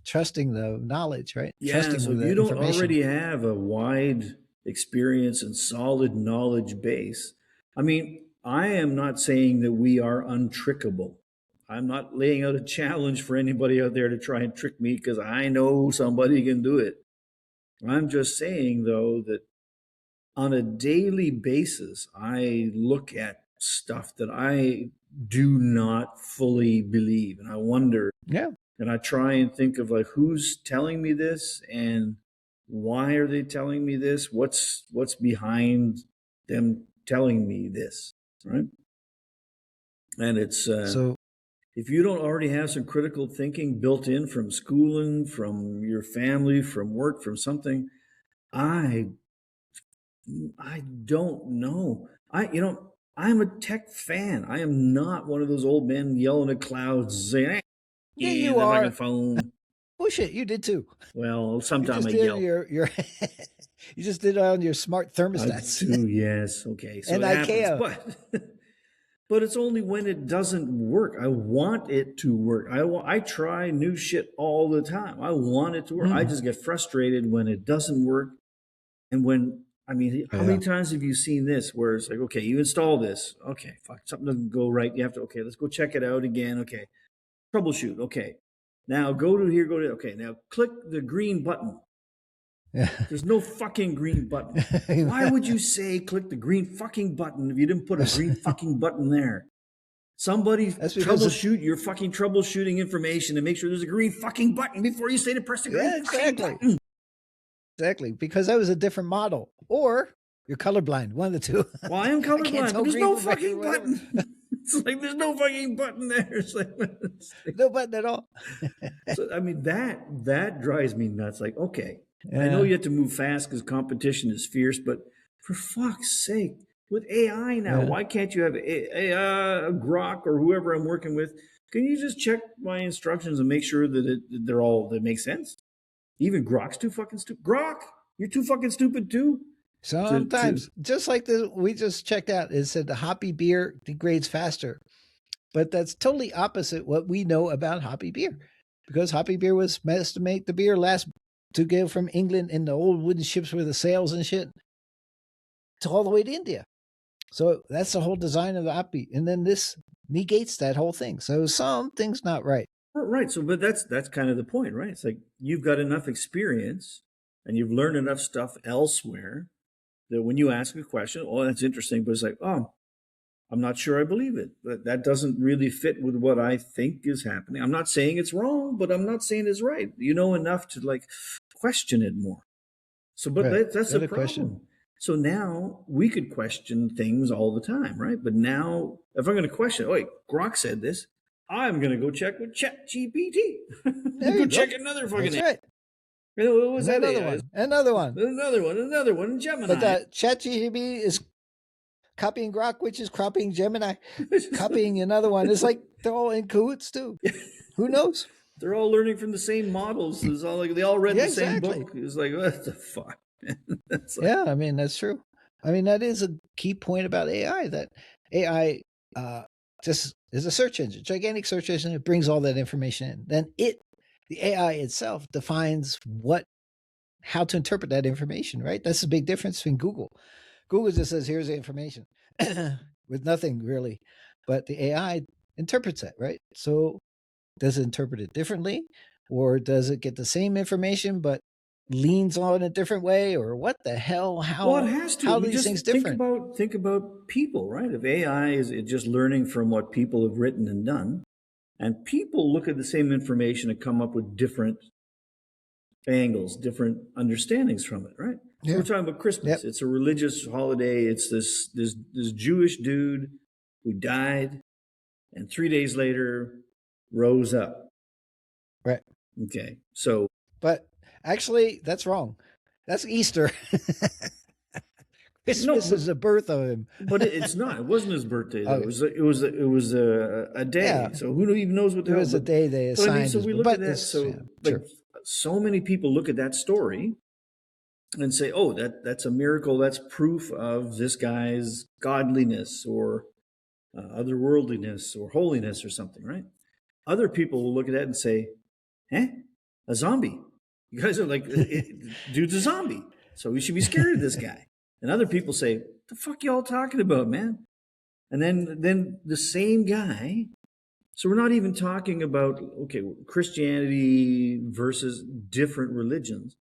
trusting the knowledge, right? Yeah. Trusting So if the you don't information. already have a wide experience and solid knowledge base, I mean, I am not saying that we are untrickable. I'm not laying out a challenge for anybody out there to try and trick me because I know somebody can do it. I'm just saying, though, that on a daily basis, I look at stuff that I do not fully believe. And I wonder, Yeah. and I try and think of like who's telling me this and why are they telling me this? What's behind them telling me this, right? And it's So if you don't already have some critical thinking built in from schooling, from your family, from work, from something, I I don't know. I'm a tech fan. I am not one of those old men yelling at clouds saying, yeah, "Hey, you the fucking are. phone." Oh shit, you did too. Well, You sometimes just I did yell. your you just did it on your smart I thermostats do, yes. Okay, so and it happens, IKEA. but but it's only when it doesn't work. I want it to work. I try new shit all the time. I want it to work. I Mm. just get frustrated when it doesn't work. And when, I mean, how Yeah. many times have you seen this where it's like, okay, you install this. Okay, fuck, something doesn't go right. You have to, okay, let's go check it out again. Okay, troubleshoot. Okay, now go to here, go to, okay, now click the green button. Yeah. There's no fucking green button. Why would you say click the green fucking button if you didn't put a green fucking button there? Somebody That's because troubleshoot your fucking troubleshooting information and make sure there's a green fucking button before you say to press the green yeah, fucking exactly. button. Exactly. Because that was a different model. Or you're colorblind, one of the two. Well, I am I can't colorblind, tell but there's green no from red or fucking whatever. button. It's like there's no fucking button there. No button at all. So I mean that drives me nuts. Like, okay, I know Yeah. you have to move fast because competition is fierce, but for fuck's sake, with AI now, Yeah. why can't you have a Grok or whoever I'm working with? Can you just check my instructions and make sure that they make sense? Even Grok's too fucking stupid. Grok, you're too fucking stupid too. To Sometimes, just like the we just checked out, it said the hoppy beer degrades faster, but that's totally opposite what we know about hoppy beer, because hoppy beer was meant to make the beer last to go from England in the old wooden ships with the sails and shit to all the way to India. So that's the whole design of the hoppy, and then this negates that whole thing. So something's not right. Right. So, but that's kind of the point, right? It's like you've got enough experience and you've learned enough stuff elsewhere that when you ask a question, oh, that's interesting, but it's like, oh, I'm not sure I believe it. But that doesn't really fit with what I think is happening. I'm not saying it's wrong, but I'm not saying it's right. You know enough to like question it more. So, but Right. that's the Good question. problem. So now we could question things all the time, right? But now, if I'm going to question, oh, wait, Grok said this, I'm going to go check with ChatGPT. There Go you go. check another fucking. That's right. What was And that? another AI? one. Another one. Another one. Gemini. But ChatGPT is copying Grok, which is copying Gemini, copying another one. It's like they're all in cahoots too. Who knows? They're all learning from the same models. It's all like they all read Yeah, the same exactly. book. It's like what the fuck? That's like, Yeah, I mean that's true. I mean that is a key point about AI. That AI just is a search engine, gigantic search engine. It brings all that information in. Then the AI itself, defines how to interpret that information. Right. That's the big difference between Google. Google just says, "Here's the information," with nothing really, but the AI interprets it. Right. So does it interpret it differently, or does it get the same information but leans on a different way, or what the hell? well, it has to. How I are mean, these just things different? think about people, right? If AI is just learning from what people have written and done, and people look at the same information and come up with different angles, different understandings from it, right? So Yeah. we're talking about Christmas. Yep. It's a religious holiday. It's this Jewish dude who died, and 3 days later rose up. Right. Okay, so But actually, that's wrong. That's Easter. no, Christmas is the birth of him. but it's not. It wasn't his birthday though. Okay. It was a day. Yeah. So who even knows what the It hell? was a day they But I mean, assigned so his we birth. look at But that. it's So like sure. so many people look at that story and say, "Oh, that's a miracle. That's proof of this guy's godliness or otherworldliness or holiness or something, right? Other people will look at that and say, "Eh, a zombie. You guys are like, dude's a zombie, so we should be scared of this guy." And other people say, "The fuck y'all talking about, man?" And then the same guy. So we're not even talking about Christianity versus different religions,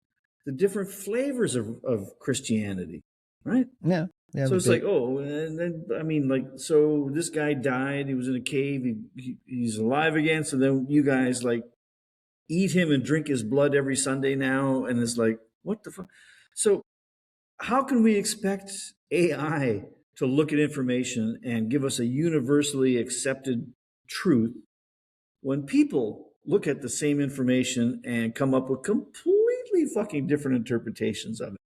the different flavors of Christianity, right? Yeah. Yeah. So it's like, oh, and then I mean, like, so this guy died. He was in a cave. He's alive again. So then you guys like eat him and drink his blood every Sunday now, and it's like, what the fuck? So how can we expect AI to look at information and give us a universally accepted truth when people look at the same information and come up with completely fucking different interpretations of it?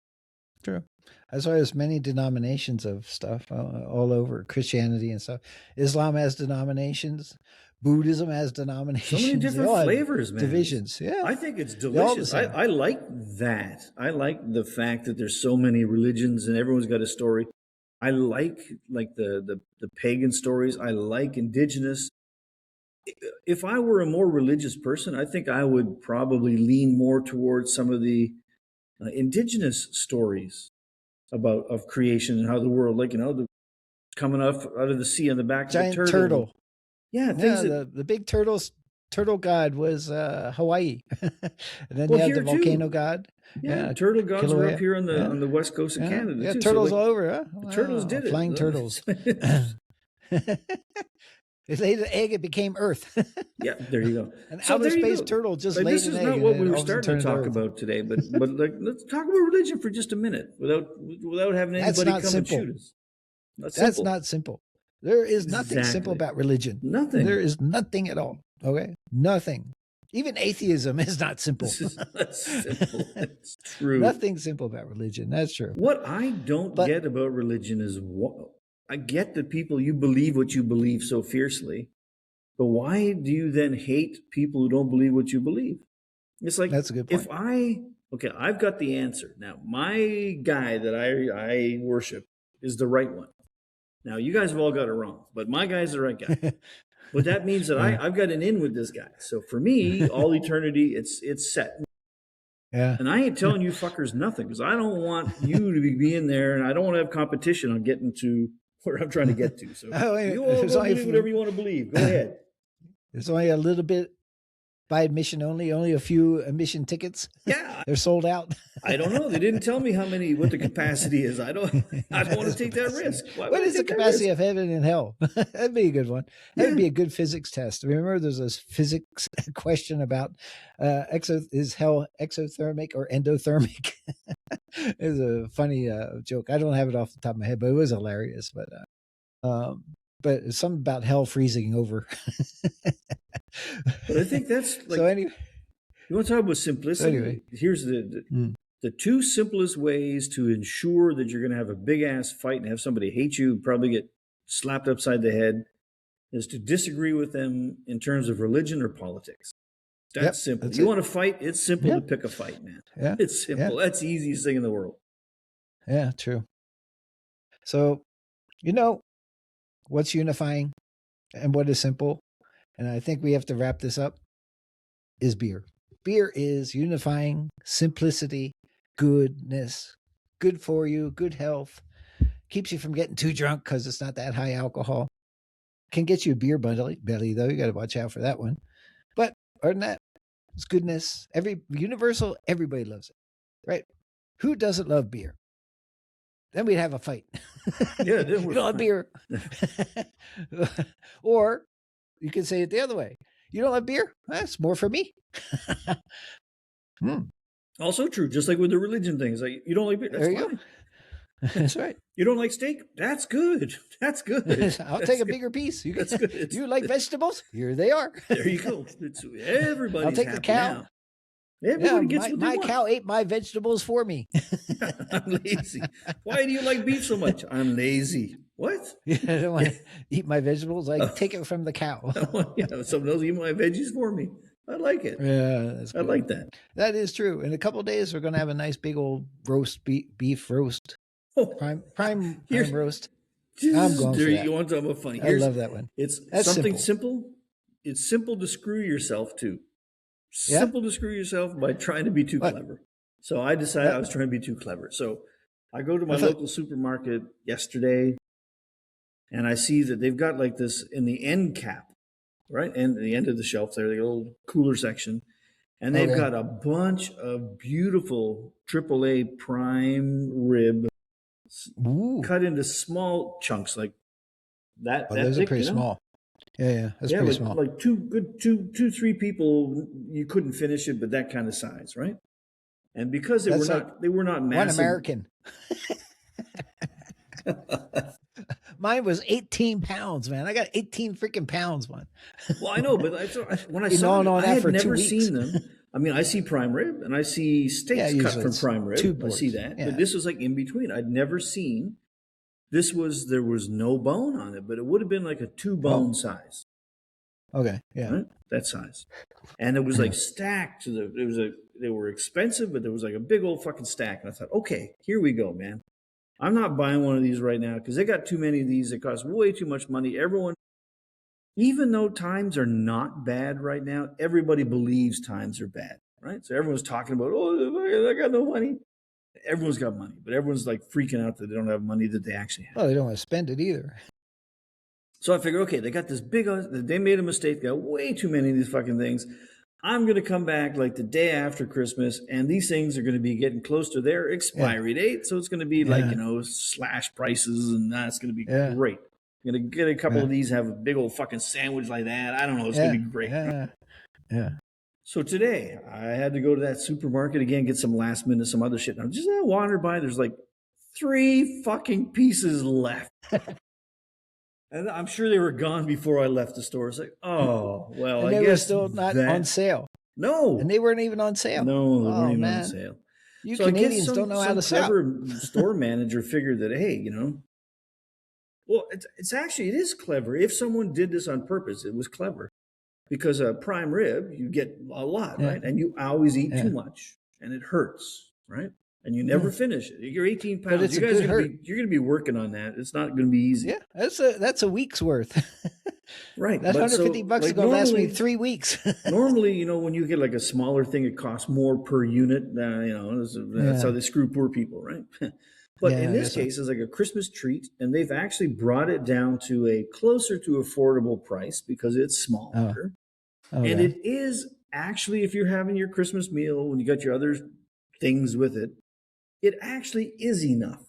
True. That's why there's many denominations of stuff all over Christianity and stuff. Islam has denominations. Buddhism has denominations. So many different flavors, man. Divisions. Yeah. I think it's delicious. I like that. I like the fact that there's so many religions and everyone's got a story. I like the pagan stories. I like indigenous. If I were a more religious person, I think I would probably lean more towards some of the indigenous stories of creation and how the world, like, coming up out of the sea on the back giant of a turtle. Yeah, the big turtle god was Hawaii. And then you have the volcano too. God. Yeah, turtle gods were up here on the west coast of Canada. Yeah, too. turtles all over. Huh? The turtles did it. Flying turtles. It laid an egg, it became Earth. Yeah, there you go. An outer space turtle just laid an egg. This is not what we were starting to talk about today, but like, let's talk about religion for just a minute without having anybody come simple. and shoot us. That's not simple. There is nothing simple about religion. Nothing. There is nothing at all. Okay? Nothing. Even atheism is not simple. That's simple. It's true. Nothing simple about religion. That's true. What I don't get about religion is I get that you believe what you believe so fiercely, but why do you then hate people who don't believe what you believe? It's like, that's a good point. I've got the answer. Now, my guy that I worship is the right one. Now, you guys have all got it wrong, but my guy's the right guy. But that means that I've got an in with this guy. So for me, all eternity, it's set. Yeah. And I ain't telling you fuckers nothing, because I don't want you to be in there, and I don't want to have competition on getting to where I'm trying to get to. So you all believe whatever you want to believe. Go ahead. There's only a little bit by admission only a few admission tickets. Yeah. They're sold out. I don't know. They didn't tell me what the capacity is. I don't want to take that risk. What is the capacity of heaven and hell? That'd be a good one. That'd be a good physics test. Remember there's this physics question about is hell exothermic or endothermic? It's a funny joke. I don't have it off the top of my head, but it was hilarious. But it's something about hell freezing over. But I think that's like, so anyway, you want to talk about simplicity? Anyway. Here's the two simplest ways to ensure that you're going to have a big ass fight and have somebody hate you, probably get slapped upside the head, is to disagree with them in terms of religion or politics. That's simple. You want to fight? It's simple to pick a fight, man. Yeah. It's simple. That's the easiest thing in the world. Yeah, true. So, what's unifying and what is simple, and I think we have to wrap this up, is beer. Beer is unifying, simplicity, goodness, good for you, good health, keeps you from getting too drunk because it's not that high alcohol. Can get you a beer belly though. You got to watch out for that one. But other than that, it's goodness. Universal, everybody loves it, right? Who doesn't love beer? Then we'd have a fight. Yeah, you don't love beer. Or you can say it the other way. You don't like beer? That's more for me. Also true, just like with the religion things. Like, you don't like beer? That's fine. That's right. You don't like steak? That's good. That's good. I'll take a bigger piece. That's good. You like vegetables? Here they are. There you go. Everybody's I'll take the cow. Now. Everybody gets what they want. My cow ate my vegetables for me. I'm lazy. Why do you like beef so much? I'm lazy. What? I don't want to eat my vegetables. I take it from the cow. Someone else eat my veggies for me. I like it. Yeah, I like that. That is true. In a couple of days, we're going to have a nice big old roast beef roast. Prime roast. I'm going for that. You want to talk about funny? I love that one. It's That's something simple. simple. It's simple to screw yourself too. Yeah. Simple to screw yourself by trying to be too What? clever. So I decided Yeah. I was trying to be too clever. So I go to my I thought- local supermarket yesterday, and I see that they've got like this in the end cap, right? And the end of the shelf there, the old cooler section. And they've Okay. got a bunch of beautiful AAA prime rib Ooh. cut into small chunks like that. Oh, that those are thick, pretty you know? small. Yeah, that's Yeah, pretty like, small. like two, three people, you couldn't finish it, but that kind of size, right? And because they That's were not One massive. American. Mine was 18 pounds, man. I got 18 freaking pounds, man. Well, I know, but when I Been saw gnawing them, on I that had for 2 never weeks. seen them. I mean, I see prime rib and I see steaks Yeah, cut usually from it's prime rib. two I see boards. that, Yeah. but this was like in between. I'd never seen. There was no bone on it, but it would have been like a 2-bone size, Okay, yeah. right? That size, and it was like stacked to the. They were expensive, but there was like a big old fucking stack, and I thought, okay, here we go, man. I'm not buying one of these right now because they got too many of these. It costs way too much money. Everyone, even though times are not bad right now, everybody believes times are bad, right? So everyone's talking about, oh, I got no money. Everyone's got money, but everyone's like freaking out that they don't have money that they actually have. Well, they don't want to spend it either. So I figure, okay, they got this big, they made a mistake. They got way too many of these fucking things. I'm going to come back like the day after Christmas, and these things are going to be getting close to their expiry date. So it's going to be like, slash prices, and that's going to be great. I'm going to get a couple of these, have a big old fucking sandwich like that. I don't know. It's going to be great. Yeah. So today I had to go to that supermarket again, get some last minute, some other shit. And I'm just wandered by. There's like 3 fucking pieces left. And I'm sure they were gone before I left the store. It's like, oh, well, And they I were guess still not on sale. No. And they weren't even on sale. No, they weren't even on sale. You Canadians don't know how to sell. Clever store manager figured that, hey, well, it is clever. If someone did this on purpose, it was clever. Because a prime rib, you get a lot, right? And you always eat too much, and it hurts, right? And you never finish it. You're 18 pounds. But it's you guys are going to be working on that. It's not going to be easy. Yeah, that's a week's worth. Right. That $150 is going to last me 3 weeks. Normally, when you get like a smaller thing, it costs more per unit. That's how they screw poor people, right? But in this case, it's like a Christmas treat, and they've actually brought it down to a closer to affordable price because it's smaller. And it is actually, if you're having your Christmas meal, when you got your other things with it, it actually is enough.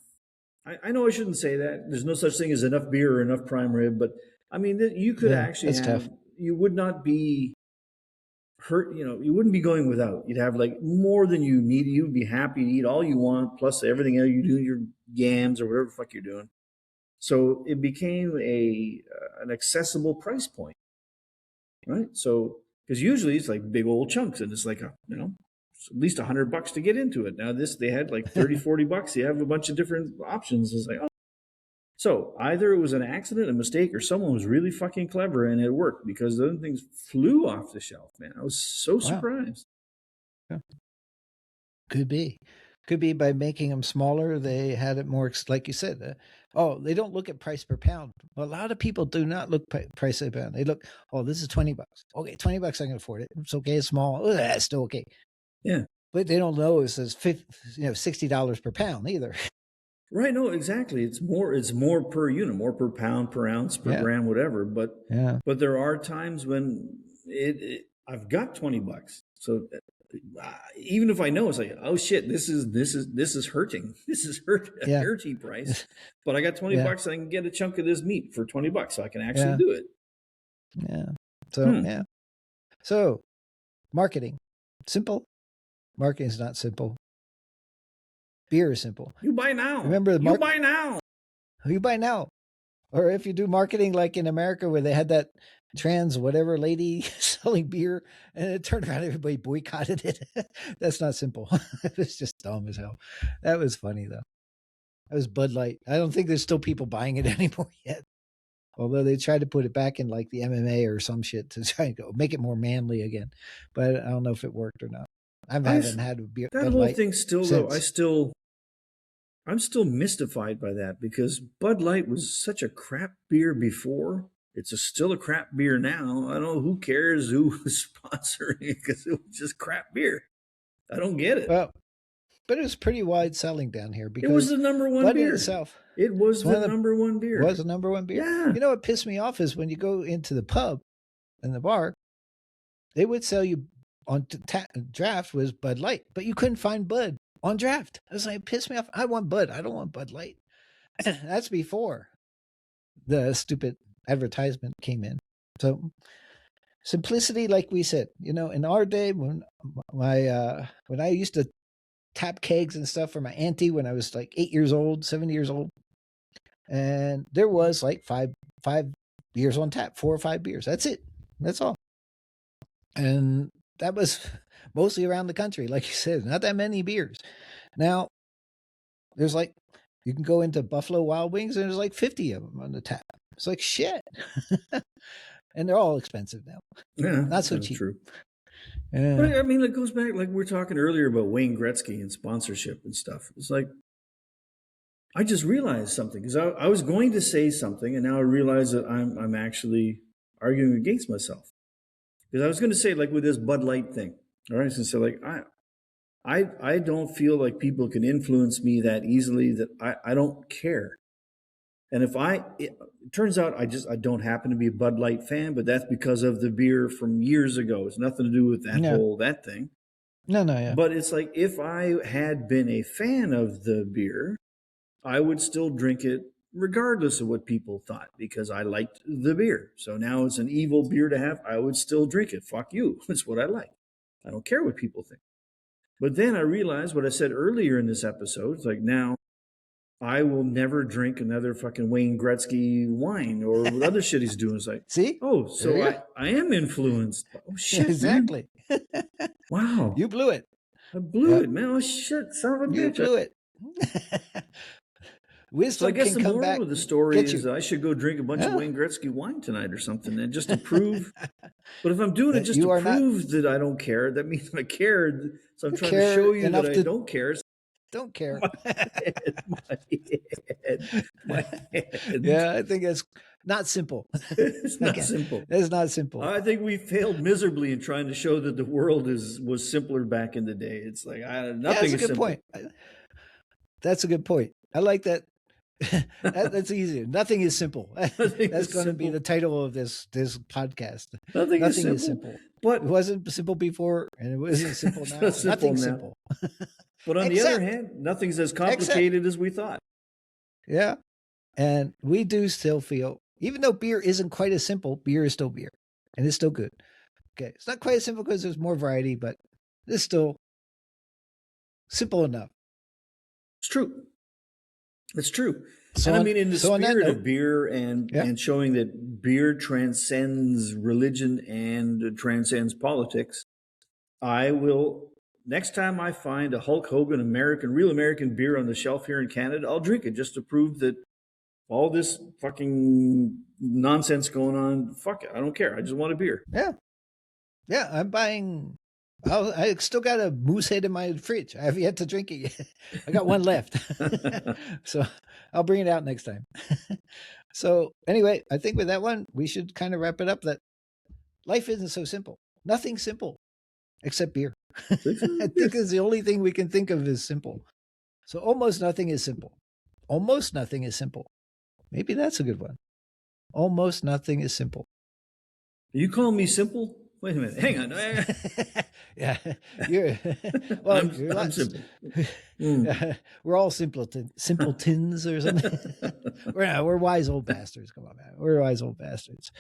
I know I shouldn't say that. There's no such thing as enough beer or enough prime rib, but I mean, you could actually have, tough. You would not be hurt, you wouldn't be going without. You'd have like more than you need. You'd be happy to eat all you want, plus everything else you do, your yams or whatever the fuck you're doing. So it became an accessible price point, right? So, because usually it's like big old chunks and it's like, at least $100 to get into it. Now they had like 30, $40. You have a bunch of different options. It's like, oh. So either it was an accident, a mistake, or someone was really fucking clever and it worked because the other things flew off the shelf, man. I was so surprised. Yeah. Could be by making them smaller. They had it more, like you said. They don't look at price per pound. Well, a lot of people do not look price per pound. They look, this is $20. Okay, $20, I can afford it. It's okay. It's small. That's still okay. Yeah. But they don't know it says $60 per pound either. Right. No, exactly. It's more per unit, more per pound, per ounce, per gram, whatever. But there are times when I've got $20. So even if I know, it's like, oh shit, this is hurting. This is hurty price. But I got $20. I can get a chunk of this meat for $20. So I can actually do it. Yeah. So So marketing, simple. Marketing is not simple. Beer is simple. You buy now. Remember you buy now. You buy now. Or if you do marketing like in America where they had that trans whatever lady selling beer and it turned around, everybody boycotted it. That's not simple. It was just dumb as hell. That was funny though. That was Bud Light. I don't think there's still people buying it anymore yet. Although they tried to put it back in like the MMA or some shit to try to make it more manly again. But I don't know if it worked or not. I haven't had a beer. That whole thing still, though, I'm still mystified by that because Bud Light was such a crap beer before. It's still a crap beer now. I don't know who cares who was sponsoring it because it was just crap beer. I don't get it. Well, but it was pretty wide selling down here because it was the number one Bud beer. in itself. It was the number one beer. Was the number one beer. Yeah. You know what pissed me off is when you go into the pub and the bar, they would sell you on draft was Bud Light, but you couldn't find Bud on draft. I was like, it pissed me off. I want Bud. I don't want Bud Light. That's before the stupid advertisement came in. So simplicity, like we said, you know, in our day when I used to tap kegs and stuff for my auntie when I was like 8 years old, 7 years old, and there was like five beers on tap, 4 or 5 beers. That's it. That's all. And that was mostly around the country, like you said, not that many beers. Now there's like, you can go into Buffalo Wild Wings and there's like 50 of them on the tap. It's like shit. And they're all expensive now. Yeah, not so cheap. True. But I mean, it goes back, like we were talking earlier about Wayne Gretzky and sponsorship and stuff. It's like, I just realized something because I was going to say something and now I realize that I'm actually arguing against myself. Because I was going to say, like with this Bud Light thing, all right? I was going to say, like, I don't feel like people can influence me that easily, that I don't care. And if it turns out I don't happen to be a Bud Light fan, but that's because of the beer from years ago. It's nothing to do with that thing. No, yeah. But it's like, if I had been a fan of the beer, I would still drink it regardless of what people thought because I liked the beer. So now it's an evil beer to have. I would still drink it. Fuck you. It's what I like. I don't care what people think. But then I realized what I said earlier in this episode. It's like, now I will never drink another fucking Wayne Gretzky wine or what other shit he's doing. It's like, see? Oh, so I am influenced. Oh, shit. Exactly. Wow. You blew it. I blew it, man. Oh, shit. Son of a bitch. You blew it. Wisdom so I guess can the come back moral of the story is I should go drink a bunch of Wayne Gretzky wine tonight or something, and just to prove. But if I'm doing it just to prove that I don't care, that means I cared. So I'm trying to show you that I don't care. Don't care. My head. Yeah, I think it's not simple. It's not simple. It's not simple. I think we failed miserably in trying to show that the world was simpler back in the day. It's like nothing is simple. Point. That's a good point. I like that. That's easy. Nothing is simple. That's going to be the title of this podcast. Nothing is simple. But it wasn't simple before, and it wasn't simple now. Nothing's simple. But on the other hand, nothing's as complicated as we thought. Yeah. And we do still feel, even though beer isn't quite as simple, beer is still beer. And it's still good. Okay. It's not quite as simple because there's more variety, but it's still simple enough. It's true. It's true. So and I mean, in the spirit of beer and showing that beer transcends religion and transcends politics, I will, next time I find a Hulk Hogan real American beer on the shelf here in Canada, I'll drink it just to prove that all this fucking nonsense going on, fuck it, I don't care. I just want a beer. Yeah. Yeah, I'm buying... I still got a Moosehead in my fridge. I have yet to drink it yet. I got one left. So I'll bring it out next time. So anyway, I think with that one, we should kind of wrap it up that life isn't so simple. Nothing's simple except beer. I think it's the only thing we can think of is simple. So almost nothing is simple. Almost nothing is simple. Maybe that's a good one. Almost nothing is simple. You call me simple? Wait a minute. Hang on. Yeah, well, I'm simple. We're all simpletons or something. We're wise old bastards. Come on, man. We're wise old bastards.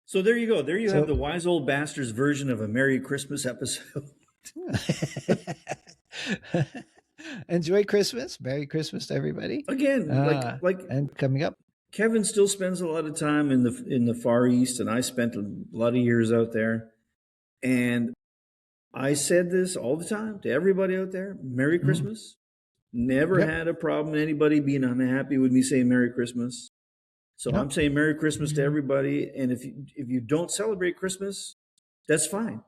So there you go. There you have the wise old bastards version of a Merry Christmas episode. Enjoy Christmas. Merry Christmas to everybody. Again, like and coming up. Kevin still spends a lot of time in the Far East, and I spent a lot of years out there. And I said this all the time to everybody out there: Merry Christmas. Never had a problem anybody being unhappy with me saying Merry Christmas. So I'm saying Merry Christmas to everybody. And if you don't celebrate Christmas, that's fine.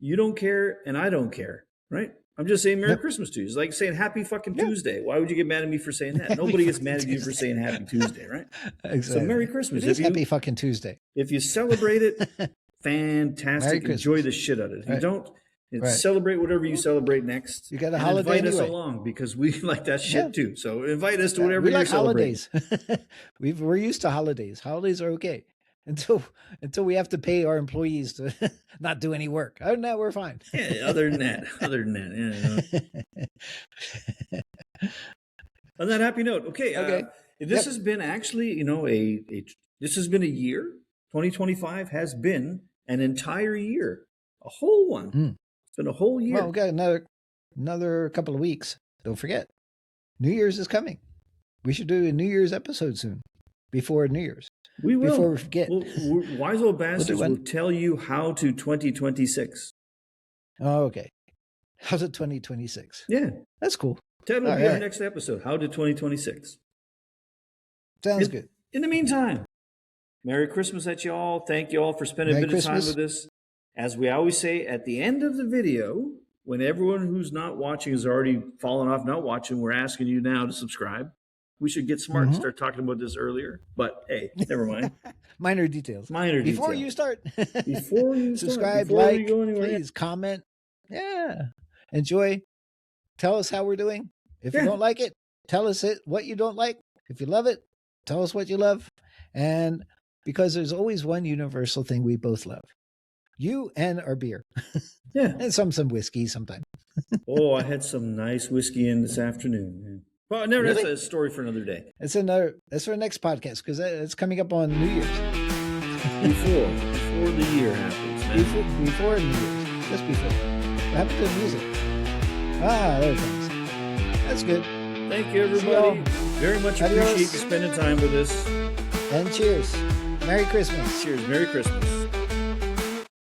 You don't care, and I don't care, right? I'm just saying Merry Yep. Christmas to you. It's like saying Happy fucking Yeah. Tuesday. Why would you get mad at me for saying that? Happy Nobody gets fucking mad at you for Tuesday. saying Happy Tuesday, right? Exactly. So Merry Christmas. It is happy fucking Tuesday. If you celebrate it, Merry fantastic. Enjoy Christmas. the shit out of it. If you Right. don't, Right. celebrate whatever you celebrate next. You got a and holiday invite us anyway. along because we like that shit Yeah. too. So invite us to whatever we you're like celebrating. holidays. We're used to holidays. Holidays are okay until we have to pay our employees to not do any work. Other than that, we're fine. Yeah, other than that, yeah. On that happy note, okay. Okay. This has been actually, this has been a year. 2025 has been an entire year, a whole one. Mm. It's been a whole year. Well, we got another couple of weeks. Don't forget, New Year's is coming. We should do a New Year's episode soon, before New Year's. We will. Before we forget. Wise Old Bastards one. will tell you how to 2026. Oh, okay. How's it 2026? Yeah. That's cool. That will All be our right. next episode. How to 2026. Sounds good. In the meantime, Merry Christmas at you all. Thank you all for spending Merry a bit of Christmas. time with us. As we always say at the end of the video, when everyone who's not watching has already fallen off not watching, we're asking you now to subscribe. We should get smart and Mhm. start talking about this earlier. But hey, never mind. Minor details. Minor Before detail. you start, Before you start, subscribe, before we like, go anywhere. please comment. Yeah. Enjoy. Tell us how we're doing. If Yeah. you don't like it, tell us what you don't like. If you love it, tell us what you love. And because there's always one universal thing we both love. You and our beer. Yeah. And some whiskey sometimes. Oh, I had some nice whiskey in this afternoon. Well, no, Really? that's a story for another day. That's for our next podcast because it's coming up on New Year's. Before the year happens, man. Before New Year's. Just before. What happened to the music? Ah, there it comes. That's good. Thank you, See y'all. everybody. Very much Adios. appreciate you spending time with us. And cheers. Merry Christmas. Cheers. Merry Christmas.